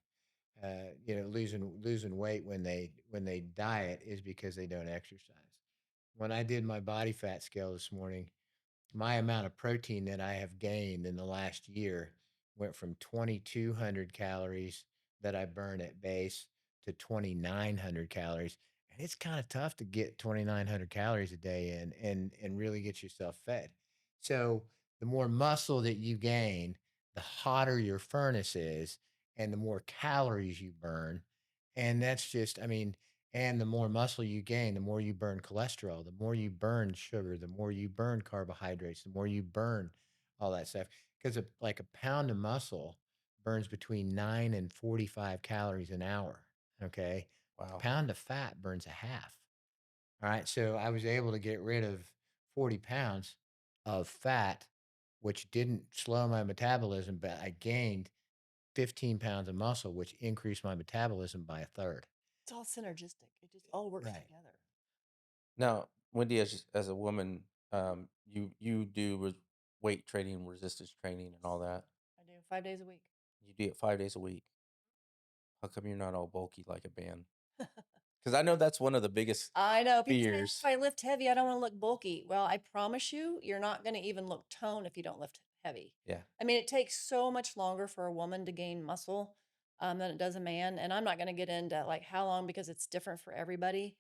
losing weight when they diet is because they don't exercise. When I did my body fat scale this morning, my amount of protein that I have gained in the last year went from 2,200 calories that I burn at base to 2,900 calories. And it's kind of tough to get 2,900 calories a day in and really get yourself fed. So the more muscle that you gain, the hotter your furnace is, and the more calories you burn. And that's just, I mean, and the more muscle you gain, the more you burn cholesterol, the more you burn sugar, the more you burn carbohydrates, the more you burn all that stuff. Because like a pound of muscle burns between 9 and 45 calories an hour. Okay. A Wow. pound of fat burns a half. All right. So I was able to get rid of 40 pounds of fat, which didn't slow my metabolism, but I gained 15 pounds of muscle, which increased my metabolism by a third. It's all synergistic. It just all works Right. together. Now, Wendy, as a woman, you do weight training, resistance training, and all that. I do 5 days a week. You do it 5 days a week. How come you're not all bulky like a band? Because I know that's one of the biggest I know people say, "Oh, if fears. I lift heavy, I don't want to look bulky." Well, I promise you, you're not going to even look toned if you don't lift heavy. Yeah, I mean, it takes so much longer for a woman to gain muscle than it does a man. And I'm not going to get into like how long because it's different for everybody.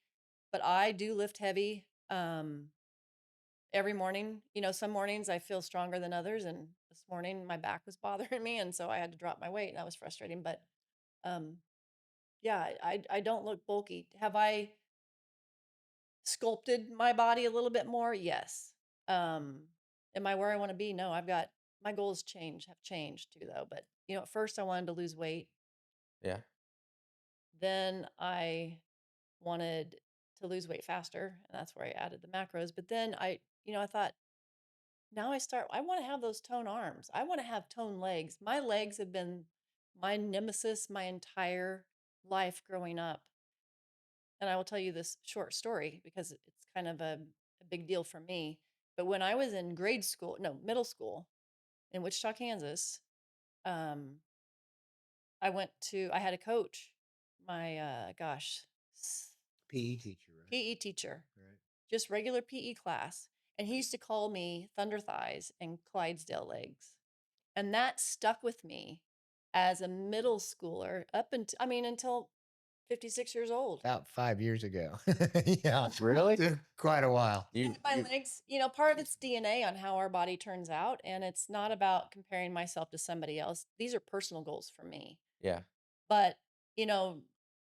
But I do lift heavy every morning. You know, some mornings I feel stronger than others. And this morning my back was bothering me. And so I had to drop my weight and that was frustrating. But um, yeah, I don't look bulky. Have I sculpted my body a little bit more? Yes. Um, am I where I want to be? No, I've got my goals have changed too though. But you know, at first I wanted to lose weight. yeah. Then I wanted to lose weight faster, and that's where I added the macros. But then I thought now I want to have those toned arms. I want to have toned legs. My legs have been my nemesis my entire life growing up. And I will tell you this short story because it's kind of a big deal for me. But when I was in middle school in Wichita, Kansas, um, I had a coach, my PE teacher, right? PE teacher, Right. just regular PE class. And he used to call me Thunder Thighs and Clydesdale Legs. And that stuck with me as a middle schooler until 56 years old. About 5 years ago. Yeah. Really? Took quite a while. You, My you, legs, part of it's DNA on how our body turns out. And it's not about comparing myself to somebody else. These are personal goals for me. yeah, But, you know,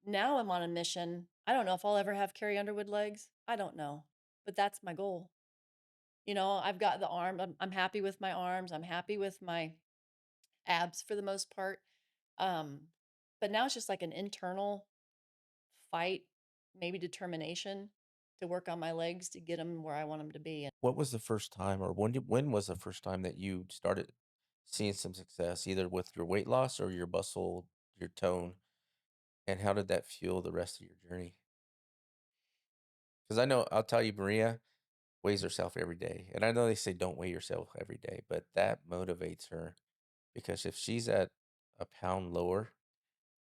now I'm on a mission. I don't know if I'll ever have Carrie Underwood legs. I don't know. But that's my goal. I've got the arm. I'm happy with my arms. I'm happy with my abs for the most part. Um, but now it's just like an internal fight, maybe determination to work on my legs to get them where I want them to be. And what was the first time, or when was the first time that you started seeing some success, either with your weight loss or your muscle, your tone, and how did that fuel the rest of your journey? Because I know I'll tell you, Maria weighs herself every day, and I know they say don't weigh yourself every day, but that motivates her because if she's at a pound lower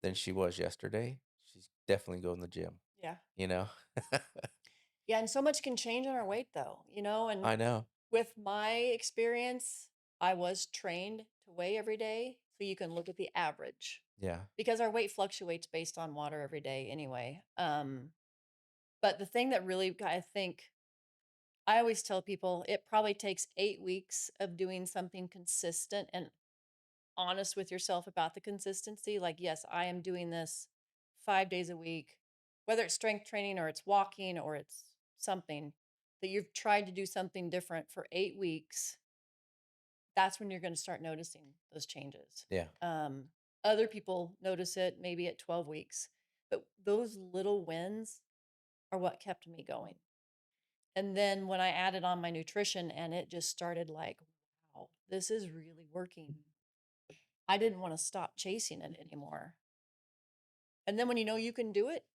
than she was yesterday, she's definitely going to the gym. yeah. You know, Yeah. And so much can change in our weight, though, and I know. with my experience, I was trained to weigh every day. So you can look at the average Yeah, because our weight fluctuates based on water every day anyway. But the thing that really, I think, I always tell people it probably takes 8 weeks of doing something consistent and honest with yourself about the consistency. Like, yes, I am doing this 5 days a week, whether it's strength training or it's walking or it's something that you've tried to do something different for 8 weeks. That's when you're going to start noticing those changes. yeah. Other people notice it maybe at 12 weeks, but those little wins are what kept me going. And then when I added on my nutrition and it just started like, wow, this is really working. I didn't want to stop chasing it anymore. And then when you know you can do it,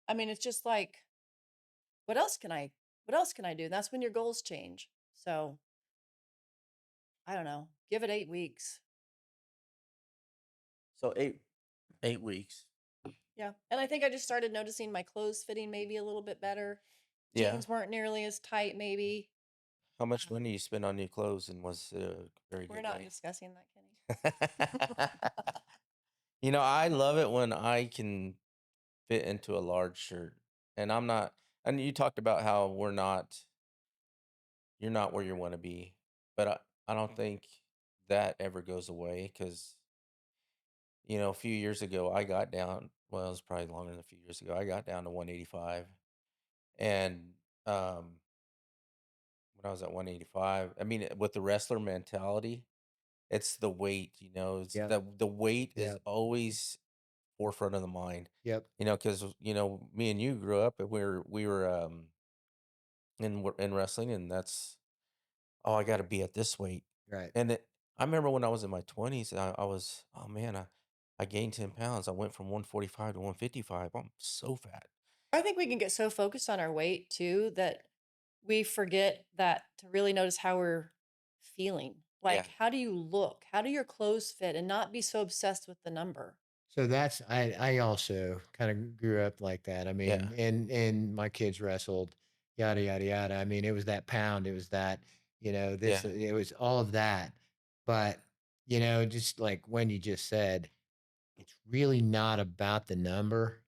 I mean, it's just like what else can I do? And that's when your goals change. So I don't know. Give it 8 weeks. So 8 weeks. Yeah. And I think I just started noticing my clothes fitting maybe a little bit better. Yeah. Jeans weren't nearly as tight, maybe. How much Um, money you spend on new clothes, and was very we're good not money? discussing that, Kenny. I love it when I can fit into a large shirt, and I'm not. And you talked about how you're not where you want to be, but I don't think that ever goes away because a few years ago I got down. Well, it was probably longer than a few years ago. I got down to 185, and um, when I was at 185, I mean, with the wrestler mentality, it's the weight. It's Yep. the weight is Yep. always forefront of the mind. Yep. Because me and you grew up and we were in wrestling, and that's, oh, I got to be at this weight. Right. And I remember when I was in my 20s, I was, oh man, I gained 10 pounds. I went from 145 to 155. I'm so fat. I think we can get so focused on our weight too that we forget that to really notice how we're feeling. Yeah. Like, how do you look? How do your clothes fit? And not be so obsessed with the number. So that's I also kind of grew up like that. I Yeah. mean, and my kids wrestled, yada yada yada. I mean, it was that pound, it was that, Yeah. this, it was all of that. But, just like when you just said, it's really not about the number.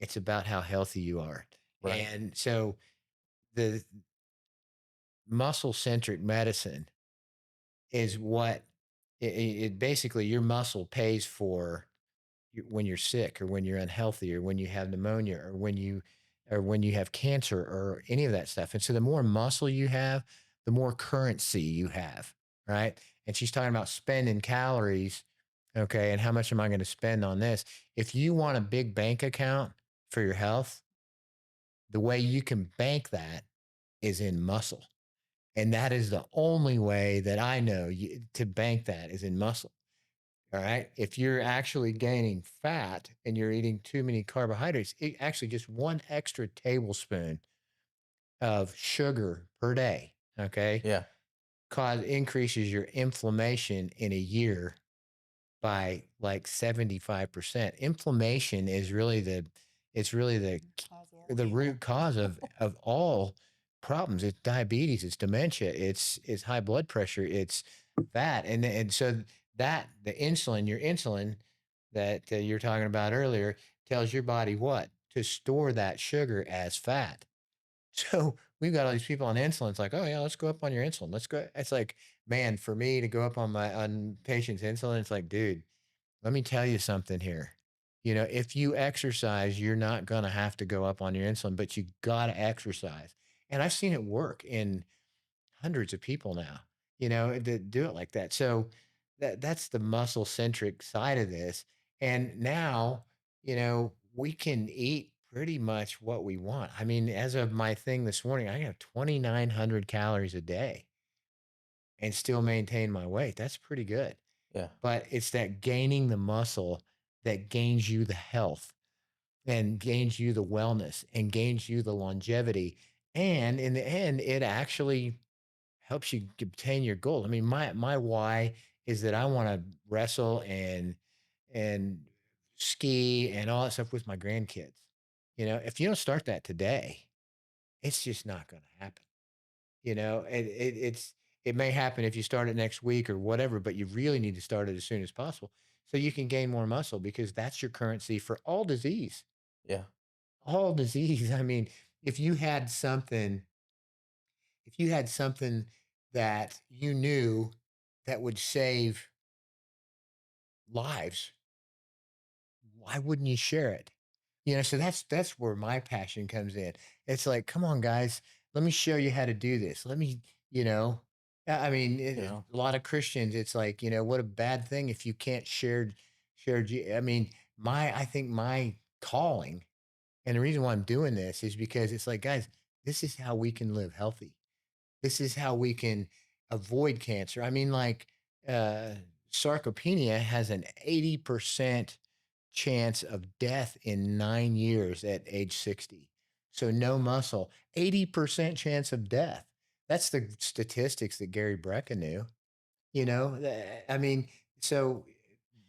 It's about how healthy you are. Right. And so the muscle centric medicine is what it basically your muscle pays for when you're sick or when you're unhealthy or when you have pneumonia or when you have cancer or any of that stuff. And so the more muscle you have, the more currency you have, right? And she's talking about spending calories. Okay. And how much am I going to spend on this? If you want a big bank account for your health, the way you can bank that is in muscle. And that is the only way that I know to bank that is in muscle. All right. If you're actually gaining fat and you're eating too many carbohydrates, it actually just one extra tablespoon of sugar per day, okay, Yeah. increases your inflammation in a year by like 75%. Inflammation is really Cause of all the evil. root cause of all problems. It's diabetes, it's dementia, it's high blood pressure, it's fat, and so that the insulin, your insulin that you're talking about earlier, tells your body what to store that sugar as fat. So we've got all these people on insulin. It's like, oh yeah, let's go up on your insulin. Let's go. It's like, man, for me to go up on patients' insulin, it's like, dude, let me tell you something here. If you exercise, you're not going to have to go up on your insulin, but you got to exercise. And I've seen it work in hundreds of people now, that do it like that. So that's the muscle centric side of this. And now, we can eat pretty much what we want. I mean, as of my thing this morning, I have 2,900 calories a day and still maintain my weight. That's pretty good. Yeah. But it's that gaining the muscle that gains you the health and gains you the wellness and gains you the longevity. And in the end, it actually helps you obtain your goal. I mean, my why is that I want to wrestle and ski and all that stuff with my grandkids. If you don't start that today, it's just not going to happen. It may happen if you start it next week or whatever, but you really need to start it as soon as possible so you can gain more muscle because that's your currency for all disease. Yeah. All disease. I mean, if you had something, if you had something that you knew that would save lives, why wouldn't you share it? So that's where my passion comes in. It's like, come on, guys, let me show you how to do this. Let me, you know, I mean, Yeah. a lot of Christians, it's like, what a bad thing if you can't share. I mean, I think my calling and the reason why I'm doing this is because it's like, guys, this is how we can live healthy. This is how we can avoid cancer. I mean, like, uh, sarcopenia has an 80% chance of death in 9 years at age 60. So no muscle, 80% chance of death. That's the statistics that Gary Brecka knew. I mean, so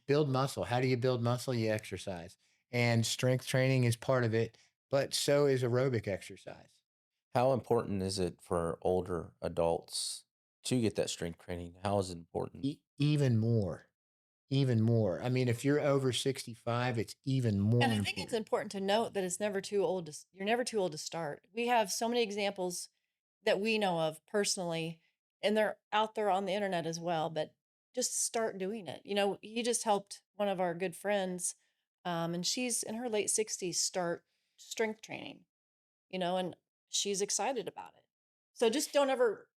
build muscle. How do you build muscle? You exercise. And strength training is part of it, but so is aerobic exercise. How important is it for older adults to get that strength training? How is it important? Even more, even more. I mean, if you're over 65, it's even more And I think it's important. important to note that it's never too old you're never too old to start. We have so many examples that we know of personally, and they're out there on the internet as well, but just start doing it. He just helped one of our good friends, and she's in her late 60s start strength training, and she's excited about it. So just don't ever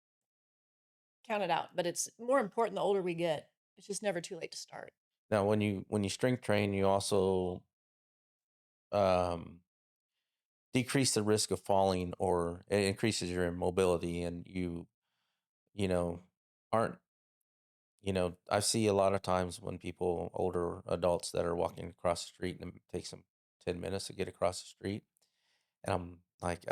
count it out, but it's more important the older we get. It's just never too late to start. Now, when you strength train, you also um, decrease the risk of falling, or it increases your mobility, and you know aren't I see a lot of times when people, older adults that are walking across the street, and it takes them 10 minutes to get across the street, and I'm like,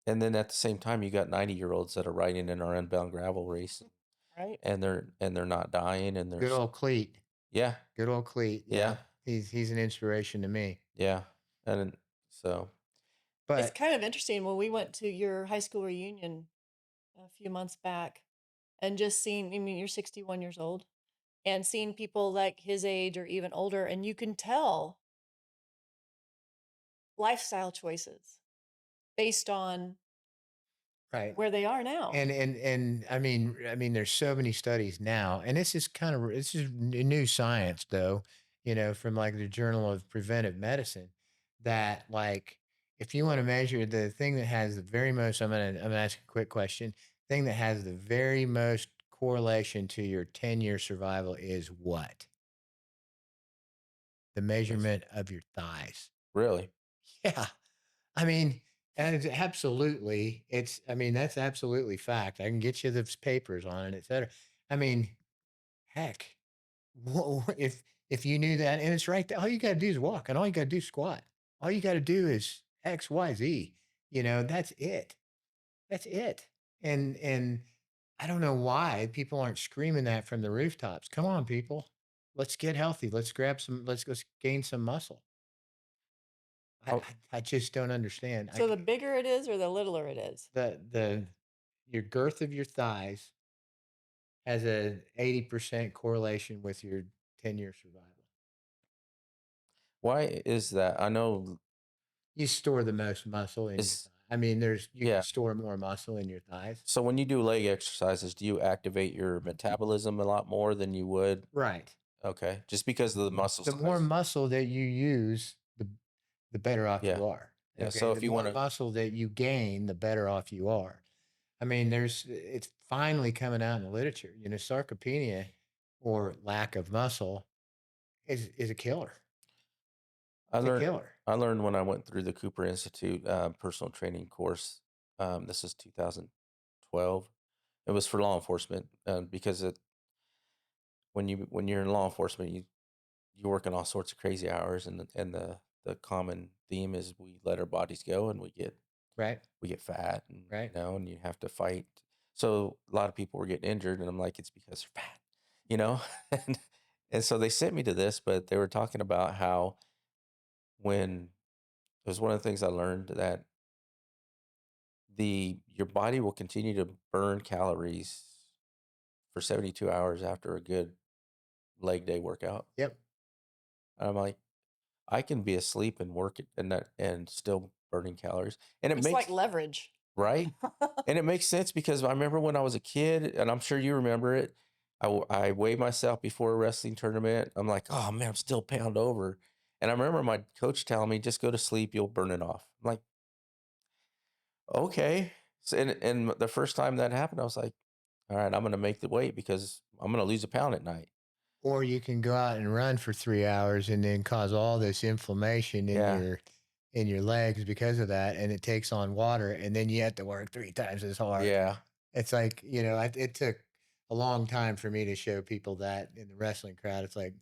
and then at the same time, you got 90-year-olds that are riding in our unbound gravel race, Right. and they're not dying, and Good old Cleat. yeah, Good old Cleat. yeah, Yeah. He's an inspiration to me. yeah, and so It's But kind of interesting when we went to your high school reunion a few months back and just seeing, I mean, you're 61 years old and seeing people like his age or even older, and you can tell lifestyle choices based on right. where they are now. And I mean, there's so many studies now, and this is new science though, from like the Journal of Preventive Medicine, that like if you want to measure the thing that has the very most, I'm gonna ask a quick question. Thing that has the very most correlation to your 10-year survival is what? The yes, measurement of your thighs. really. Yeah. I mean, and I mean, that's absolutely fact. I can get you the papers on it, et cetera. I mean, heck, if you knew that, and it's right there, all you got to do is walk, and all you got to do is squat. All you got to do is X, Y, Z. That's it. That's it. And I don't know why people aren't screaming that from the rooftops. Come on, people, let's get healthy. Let's gain some muscle. I, Oh, I, I just don't understand. So the bigger it is or the littler it is. The your girth of your thighs has a 80% correlation with your 10-year survival. why is that? I know You store the most muscle in your is thigh. I mean, you can yeah. store more muscle in your thighs. So when you do leg exercises, do you activate your metabolism a lot more than you would? Right. Okay, just because of the muscle The more size. muscle that you use, the better off Yeah, you are. yeah. Okay. So The if you more want to, muscle that you gain, the better off you are. I mean, it's finally coming out in the literature. Sarcopenia or lack of muscle is a killer. I It's a learned killer. I learned when I went through the Cooper Institute personal training course. This is 2012. It was for law enforcement, because when you're in law enforcement, you work in all sorts of crazy hours, and the common theme is we let our bodies go, and Right. we get fat, and Right. and you have to fight. So a lot of people were getting injured, and I'm like, it's because they're fat, you know. And so they sent me to this, but they were talking about how, when it was one of the things I learned, that the your body will continue to burn calories for 72 hours after a good leg day workout. Yep. And I'm like, I can be asleep and work it, and still burning calories, and it It's like makes leverage. right. And it makes sense, because I remember when I was a kid, and I'm sure you remember it. I weighed myself before a wrestling tournament. I'm like, oh man, I'm still a pound over. And I remember my coach telling me, just go to sleep, you'll burn it off. I'm like, okay. So, and the first time that happened, I was like, all right, I'm going to make the weight, because I'm going to lose a pound at night. Or you can go out and run for 3 hours and then cause all this inflammation Yeah. in your legs because of that, and it takes on water, and then you have to work 3 times as hard. Yeah. It's like, it took a long time for me to show people that in the wrestling crowd. It's like,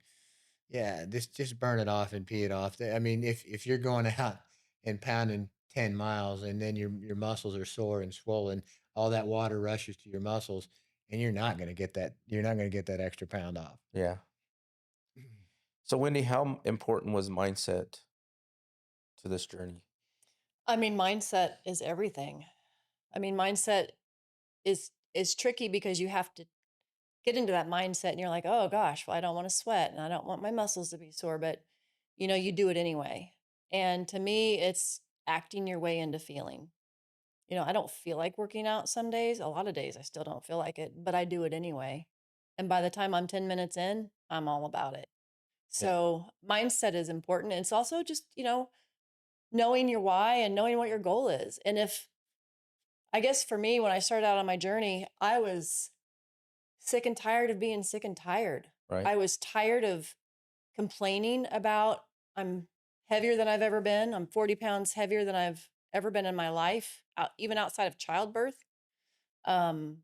Yeah, just burn it off and pee it off. I mean, if you're going out and pounding 10 miles and then your muscles are sore and swollen, all that water rushes to your muscles and you're not going to get that extra pound off. Yeah. So, Wendy, how important was mindset to this journey? I mean, mindset is everything. I mean, mindset is tricky because you have to get into that mindset and you're like, "Oh gosh, well I don't want to sweat and I don't want my muscles to be sore," but you do it anyway. And to me, it's acting your way into feeling. I don't feel like working out some days. A lot of days I still don't feel like it, but I do it anyway. And by the time I'm 10 minutes in, I'm all about it. Yeah. So, mindset is important. It's also just, knowing your why and knowing what your goal is. And if I guess for me, when I started out on my journey, I was sick and tired of being sick and tired. Right. I was tired of complaining about I'm heavier than I've ever been. I'm 40 pounds heavier than I've ever been in my life, even outside of childbirth. Um,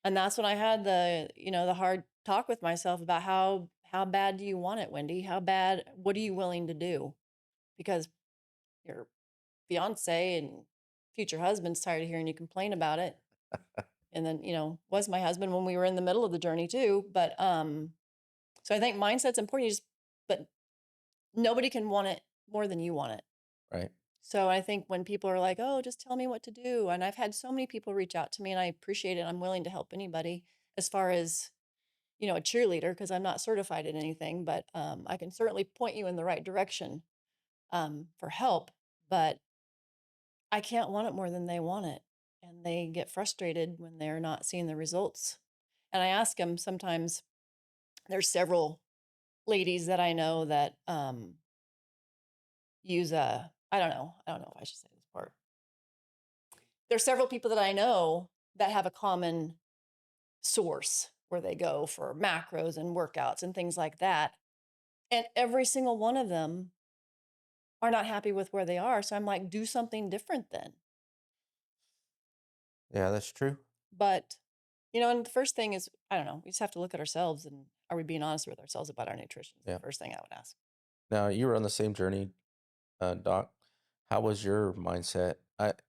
and that's when I had the hard talk with myself about how bad do you want it, Wendy? How bad? What are you willing to do? Because your fiance and future husband's tired of hearing you complain about it. And then, was my husband when we were in the middle of the journey too. But so I think mindset's important. But nobody can want it more than you want it. Right. So I think when people are like, "Oh, just tell me what to do," and I've had so many people reach out to me, and I appreciate it. I'm willing to help anybody as far as a cheerleader because I'm not certified in anything, but I can certainly point you in the right direction for help. But I can't want it more than they want it, and they get frustrated when they're not seeing the results. And I ask them sometimes. There's several ladies that I know that use a. I don't know if I should say this part. There's several people that I know that have a common source where they go for macros and workouts and things like that. And every single one of them are not happy with where they are. So I'm like, do something different then. Yeah, that's true. But, and the first thing is, I don't know, we just have to look at ourselves and are we being honest with ourselves about our nutrition? Is Yeah. the first thing I would ask. Now, you were on the same journey, Doc. How was your mindset?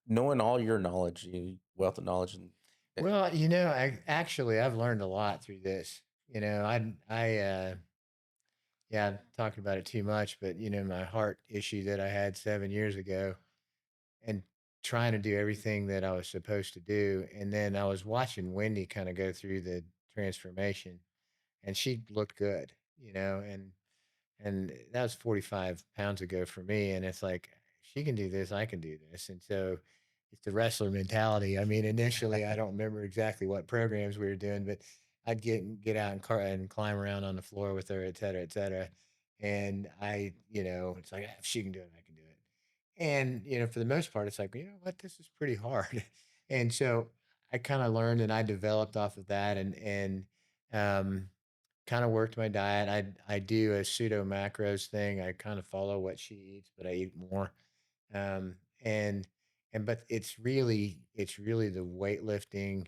Knowing all your knowledge, wealth of knowledge, and it- Well, I've learned a lot through this. Yeah, I'm talking about it too much, but my heart issue that I had 7 years ago and trying to do everything that I was supposed to do. And then I was watching Wendy kind of go through the transformation and she looked good, and that was 45 pounds ago for me. And it's like, she can do this, I can do this. And so it's the wrestler mentality. I mean, initially, I don't remember exactly what programs we were doing, but I'd get out and and climb around on the floor with her, et cetera, et cetera. And it's like, if she can do it, I can do it. And, for the most part, it's like, you know what, this is pretty hard. And so I kind of learned and I developed off of that um, kind of worked my diet. I do a pseudo macros thing. I kind of follow what she eats, but I eat more. Um, and but it's really the weightlifting,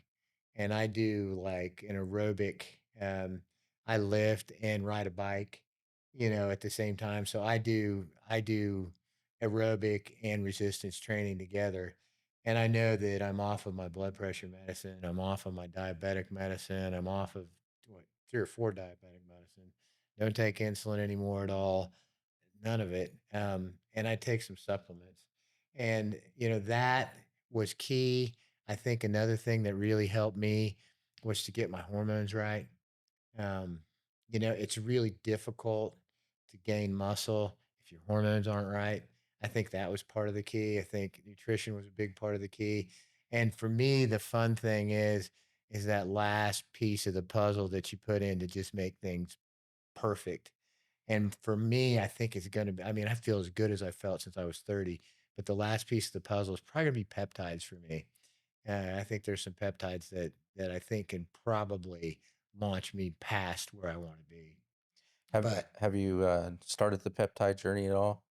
and I do like an aerobic. I lift and ride a bike, at the same time. So I do aerobic and resistance training together. And I know that I'm off of my blood pressure medicine. I'm off of my diabetic medicine. I'm off of what, 3 or 4 diabetic medicine. Don't take insulin anymore at all. None of it. And I take some supplements. And, that was key. I think another thing that really helped me was to get my hormones right. Um, it's really difficult to gain muscle if your hormones aren't right. I think that was part of the key. I think nutrition was a big part of the key. And for me, the fun thing is that last piece of the puzzle that you put in to just make things perfect. And for me, I think it's going to be, I mean, I feel as good as I felt since I was 30, but the last piece of the puzzle is probably going to be peptides for me. I think there's some peptides that I think can probably launch me past where I want to be. have But have you started the peptide journey at all?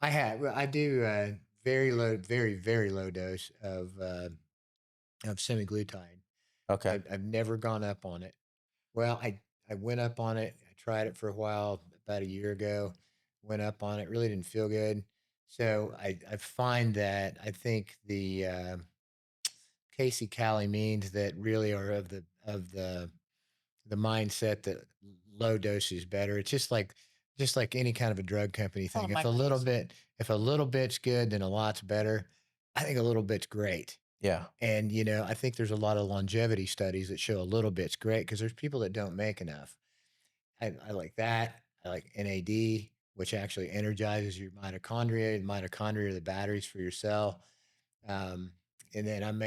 I do very low, very very low dose of semaglutide. Okay. I've never gone up on it. Well, I went up on it. I tried it for a while. about a year ago. Went up on it, really didn't feel good. So I find that I think the Casey Cali means that really are of the mindset that low dose is better. It's just like any kind of a drug company Oh, thing. microdose. If a little bit's good, then a lot's better. I think a little bit's great. Yeah. And I think there's a lot of longevity studies that show a little bit's great because there's people that don't make enough. I like that. I like NAD, which actually energizes your mitochondria. The mitochondria are the batteries for your cell. Um, and then I'm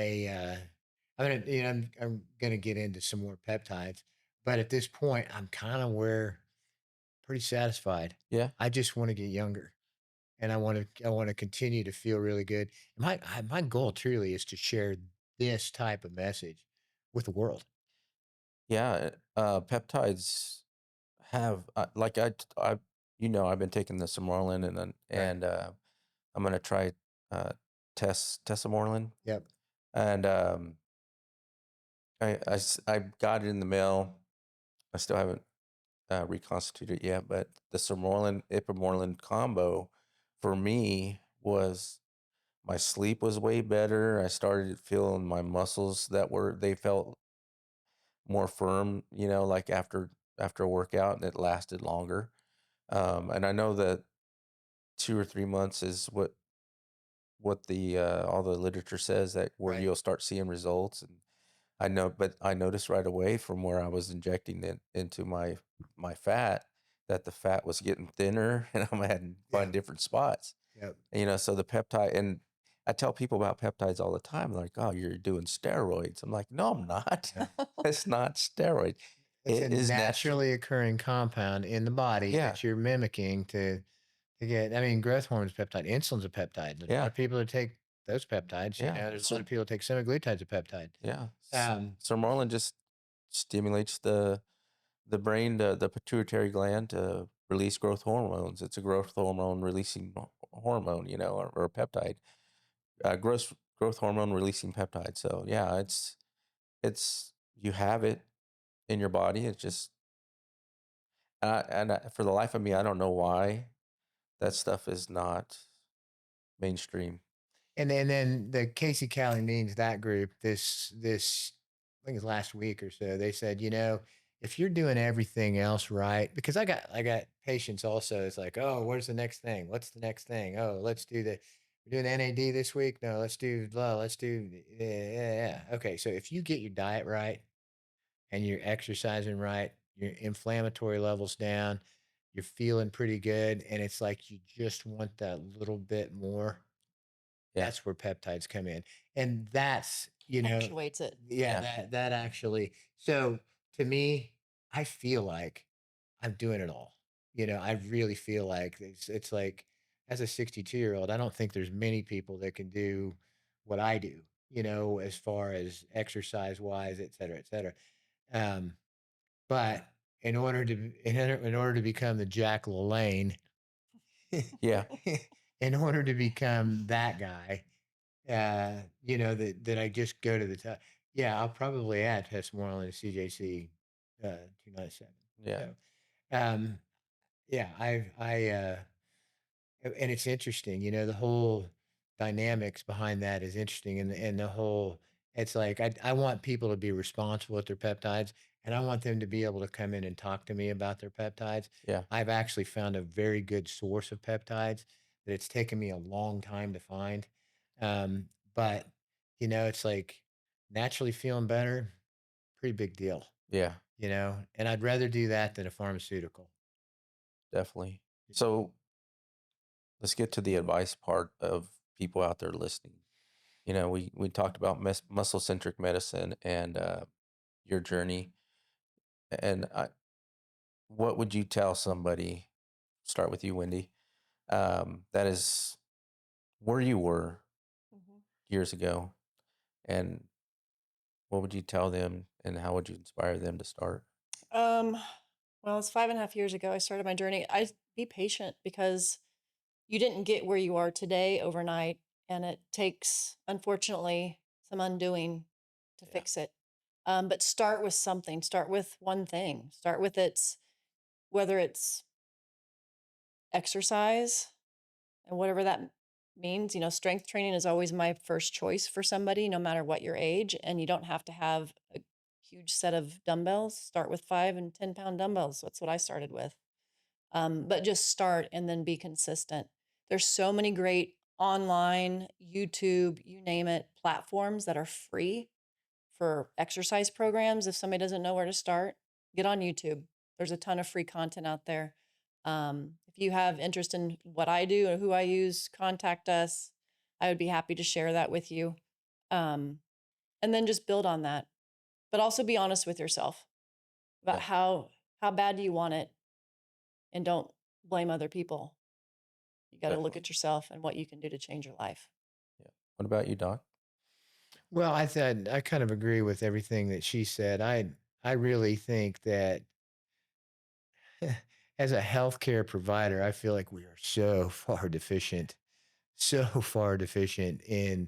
gonna get into some more peptides, but at this point, I'm kind of where pretty satisfied. Yeah. I just want to get younger, and I want to continue to feel really good. My goal truly is to share this type of message with the world. Yeah. Peptides have like I've been taking the Sermorelin Right. and I'm gonna try uh Tessamorelin Yep. and I got it in the mail. I still haven't reconstituted it yet, but the Sermorelin Ipamorelin combo for me was my sleep was way better. I started feeling my muscles they felt more firm, like after a workout, and it lasted longer. And I know that 2 or 3 months is what the all the literature says that where Right. you'll start seeing results. And I know, but I noticed right away from where I was injecting it into my fat that the fat was getting thinner, and I'm having to Yeah. find different spots. Yep. So the peptide, and I tell people about peptides all the time. Like, oh, you're doing steroids. I'm like, no, I'm not. Yeah. It's not steroid. It's a It is natural. naturally occurring compound in the body Yeah, that you're mimicking to get. I mean, growth hormone's peptide, insulin's a peptide. There's a lot yeah, of people that take those peptides. yeah. There's a lot So of people that take semaglutide's a peptide. yeah, Um, Sermorelin just stimulates the brain, the pituitary gland to release growth hormones. It's a growth hormone releasing hormone, or a peptide, growth hormone releasing peptide. So yeah, it's you have it in your body. It's just for the life of me, I don't know why that stuff is not mainstream. and then the Casey Cali means that group. This I think it's last week or so. They said, if you're doing everything else right, because I got patients also. It's like, oh, where's the next thing? What's the next thing? Oh, let's do the we're doing NAD this week. No, let's do blah. Let's do yeah. Okay, so if you get your diet right and you're exercising right, your inflammatory levels down, you're feeling pretty good, and it's like you just want that little bit more. Yeah, That's where peptides come in. And that's, Actuates it. yeah, yeah, that actually. So to me, I feel like I'm doing it all. I really feel like it's like as a 62-year-old, I don't think there's many people that can do what I do, as far as exercise wise, et cetera, et cetera. Um, but in order to become the Jack LaLanne, yeah, in order to become that guy, that I just go to the top. Yeah, I'll probably add Westmoreland and CJC 297. yeah, So, um, yeah, and it's interesting, the whole dynamics behind that is interesting, and the whole it's like I want people to be responsible with their peptides, and I want them to be able to come in and talk to me about their peptides. yeah, I've actually found a very good source of peptides that it's taken me a long time to find. But it's like naturally feeling better, pretty big deal, yeah, and I'd rather do that than a pharmaceutical. definitely. So let's get to the advice part of people out there listening. We talked about muscle-centric medicine and your journey. And what would you tell somebody? Start with you, Wendy. That is where you were Mhm. years ago, and what would you tell them, and how would you inspire them to start? Um, well, it's 5.5 years ago I started my journey. I be patient because you didn't get where you are today overnight, and it takes, unfortunately, some undoing to Yeah, fix it. But start with something. Start with one thing. Start with whether it's exercise and whatever that means. Strength training is always my first choice for somebody, no matter what your age. And you don't have to have a huge set of dumbbells. Start with 5 and 10 pound dumbbells. That's what I started with. But just start and then be consistent. There's so many great online, YouTube, you name it, platforms that are free for exercise programs. If somebody doesn't know where to start, get on YouTube. There's a ton of free content out there. If you have interest in what I do or who I use, contact us. I would be happy to share that with you. Um, and then just build on that. But also be honest with yourself about Yeah, how bad do you want it, and don't blame other people. You got to look definitely. at yourself and what you can do to change your life. Yeah. What about you, Doc? Well, I kind of agree with everything that she said. I really think that as a healthcare provider, I feel like we are so far deficient in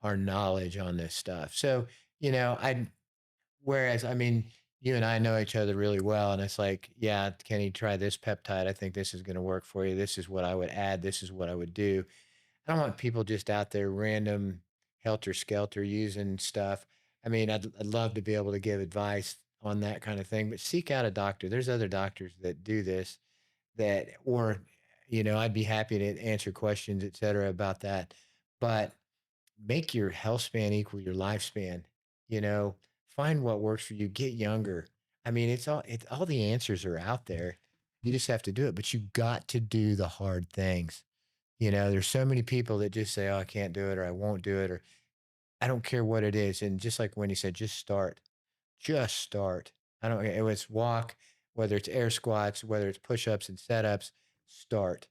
our knowledge on this stuff. So, I whereas I mean, you and I know each other really well, and it's like, yeah, can you try this peptide? I think this is going to work for you. This is what I would add. This is what I would do. I don't want people just out there random helter skelter using stuff. I mean, I'd love to be able to give advice on that kind of thing, but seek out a doctor. There's other doctors that do this that, or, I'd be happy to answer questions, et cetera, about that. But make your health span equal your lifespan. You know, find what works for you. Get younger. I mean, it's all the answers are out there. You just have to do it, but you got to do the hard things. There's so many people that just say, "Oh, I can't do it," or "I won't do it," or "I don't care what it is." And just like Wendy said, just start. Just start. I don't care. It's walk, whether it's air squats, whether it's push-ups and setups, start.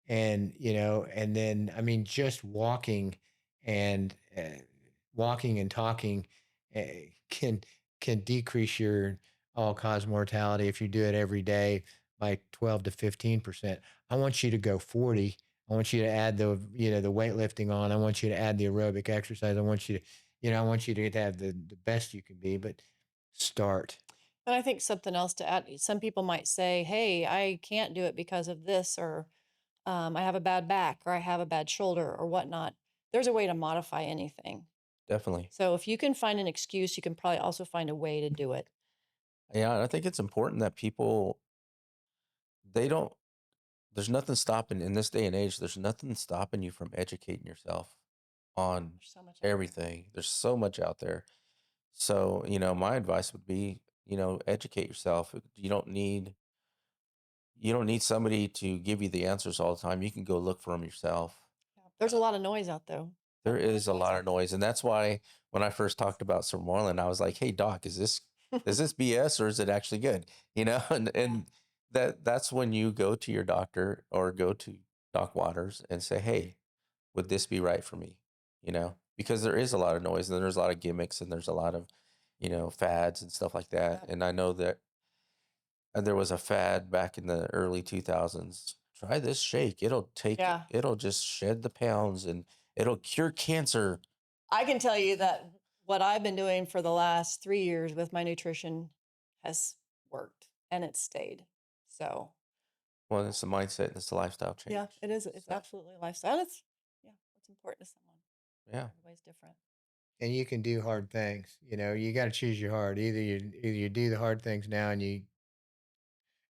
And then I mean, just and walking and talking uh, can can decrease your all-cause mortality if you do it every day by 12 to 15%. I want you to go 40. I want you to add the weightlifting on. I want you to add the aerobic exercise. I want you to have the best you can be, but start. And I think something else to add, some people might say, hey, I can't do it because of this, or I have a bad back, or I have a bad shoulder, or whatnot. There's a way to modify anything. Definitely. So if you can find an excuse, you can probably also find a way to do it. Yeah, and I think it's important that people they don't. There's nothing stopping in this day and age. There's nothing stopping you from educating yourself on There's so much out there. everything. There's so much out there. So my advice would be, educate yourself. You don't need somebody to give you the answers all the time. You can go look for them yourself. Yeah. There's a lot of noise out there. There A lot of is a noise lot of out noise, and that's why when I first talked about Sirmoilin, I was like, "Hey, doc, is this BS or is it actually good?" and Yeah. that's when you go to your doctor or go to Doc Waters and say, "Hey, would this be right for me?" Because there is a lot of noise and there's a lot of gimmicks and there's a lot of fads and stuff like that. Yep. And I know that there was a fad back in the early 2000s. Try this shake. Yeah. It'll just shed the pounds and it'll cure cancer. I can tell you that what I've been doing for the last 3 years with my nutrition has worked, and it's stayed. So Well, it's the mindset and it's the lifestyle yeah, change. it is. It's So, absolutely a lifestyle. Yeah, it's important to someone. yeah, Everybody's different. And you can do hard things. You got to choose your hard. Either you do the hard things now and you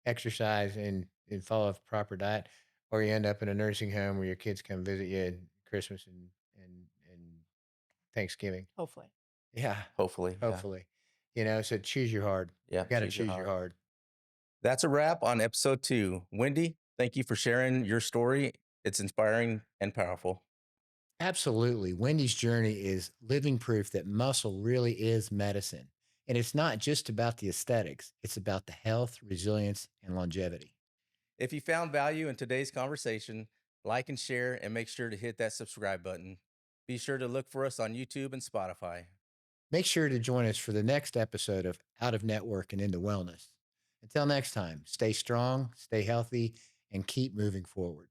exercise and follow a proper diet, or you end up in a nursing home where your kids come visit you at Christmas and Thanksgiving. Hopefully. Yeah, hopefully, yeah, hopefully. So choose your hard. yeah, You got to choose your choose your heart. hard. That's a wrap on episode 2. Wendy, thank you for sharing your story. It's inspiring and powerful. Absolutely. Wendy's journey is living proof that muscle really is medicine. And it's not just about the aesthetics, it's about the health, resilience, and longevity. If you found value in today's conversation, like and share, and make sure to hit that subscribe button. Be sure to look for us on YouTube and Spotify. Make sure to join us for the next episode of Out of Network and Into Wellness. Until next time, stay strong, stay healthy, and keep moving forward.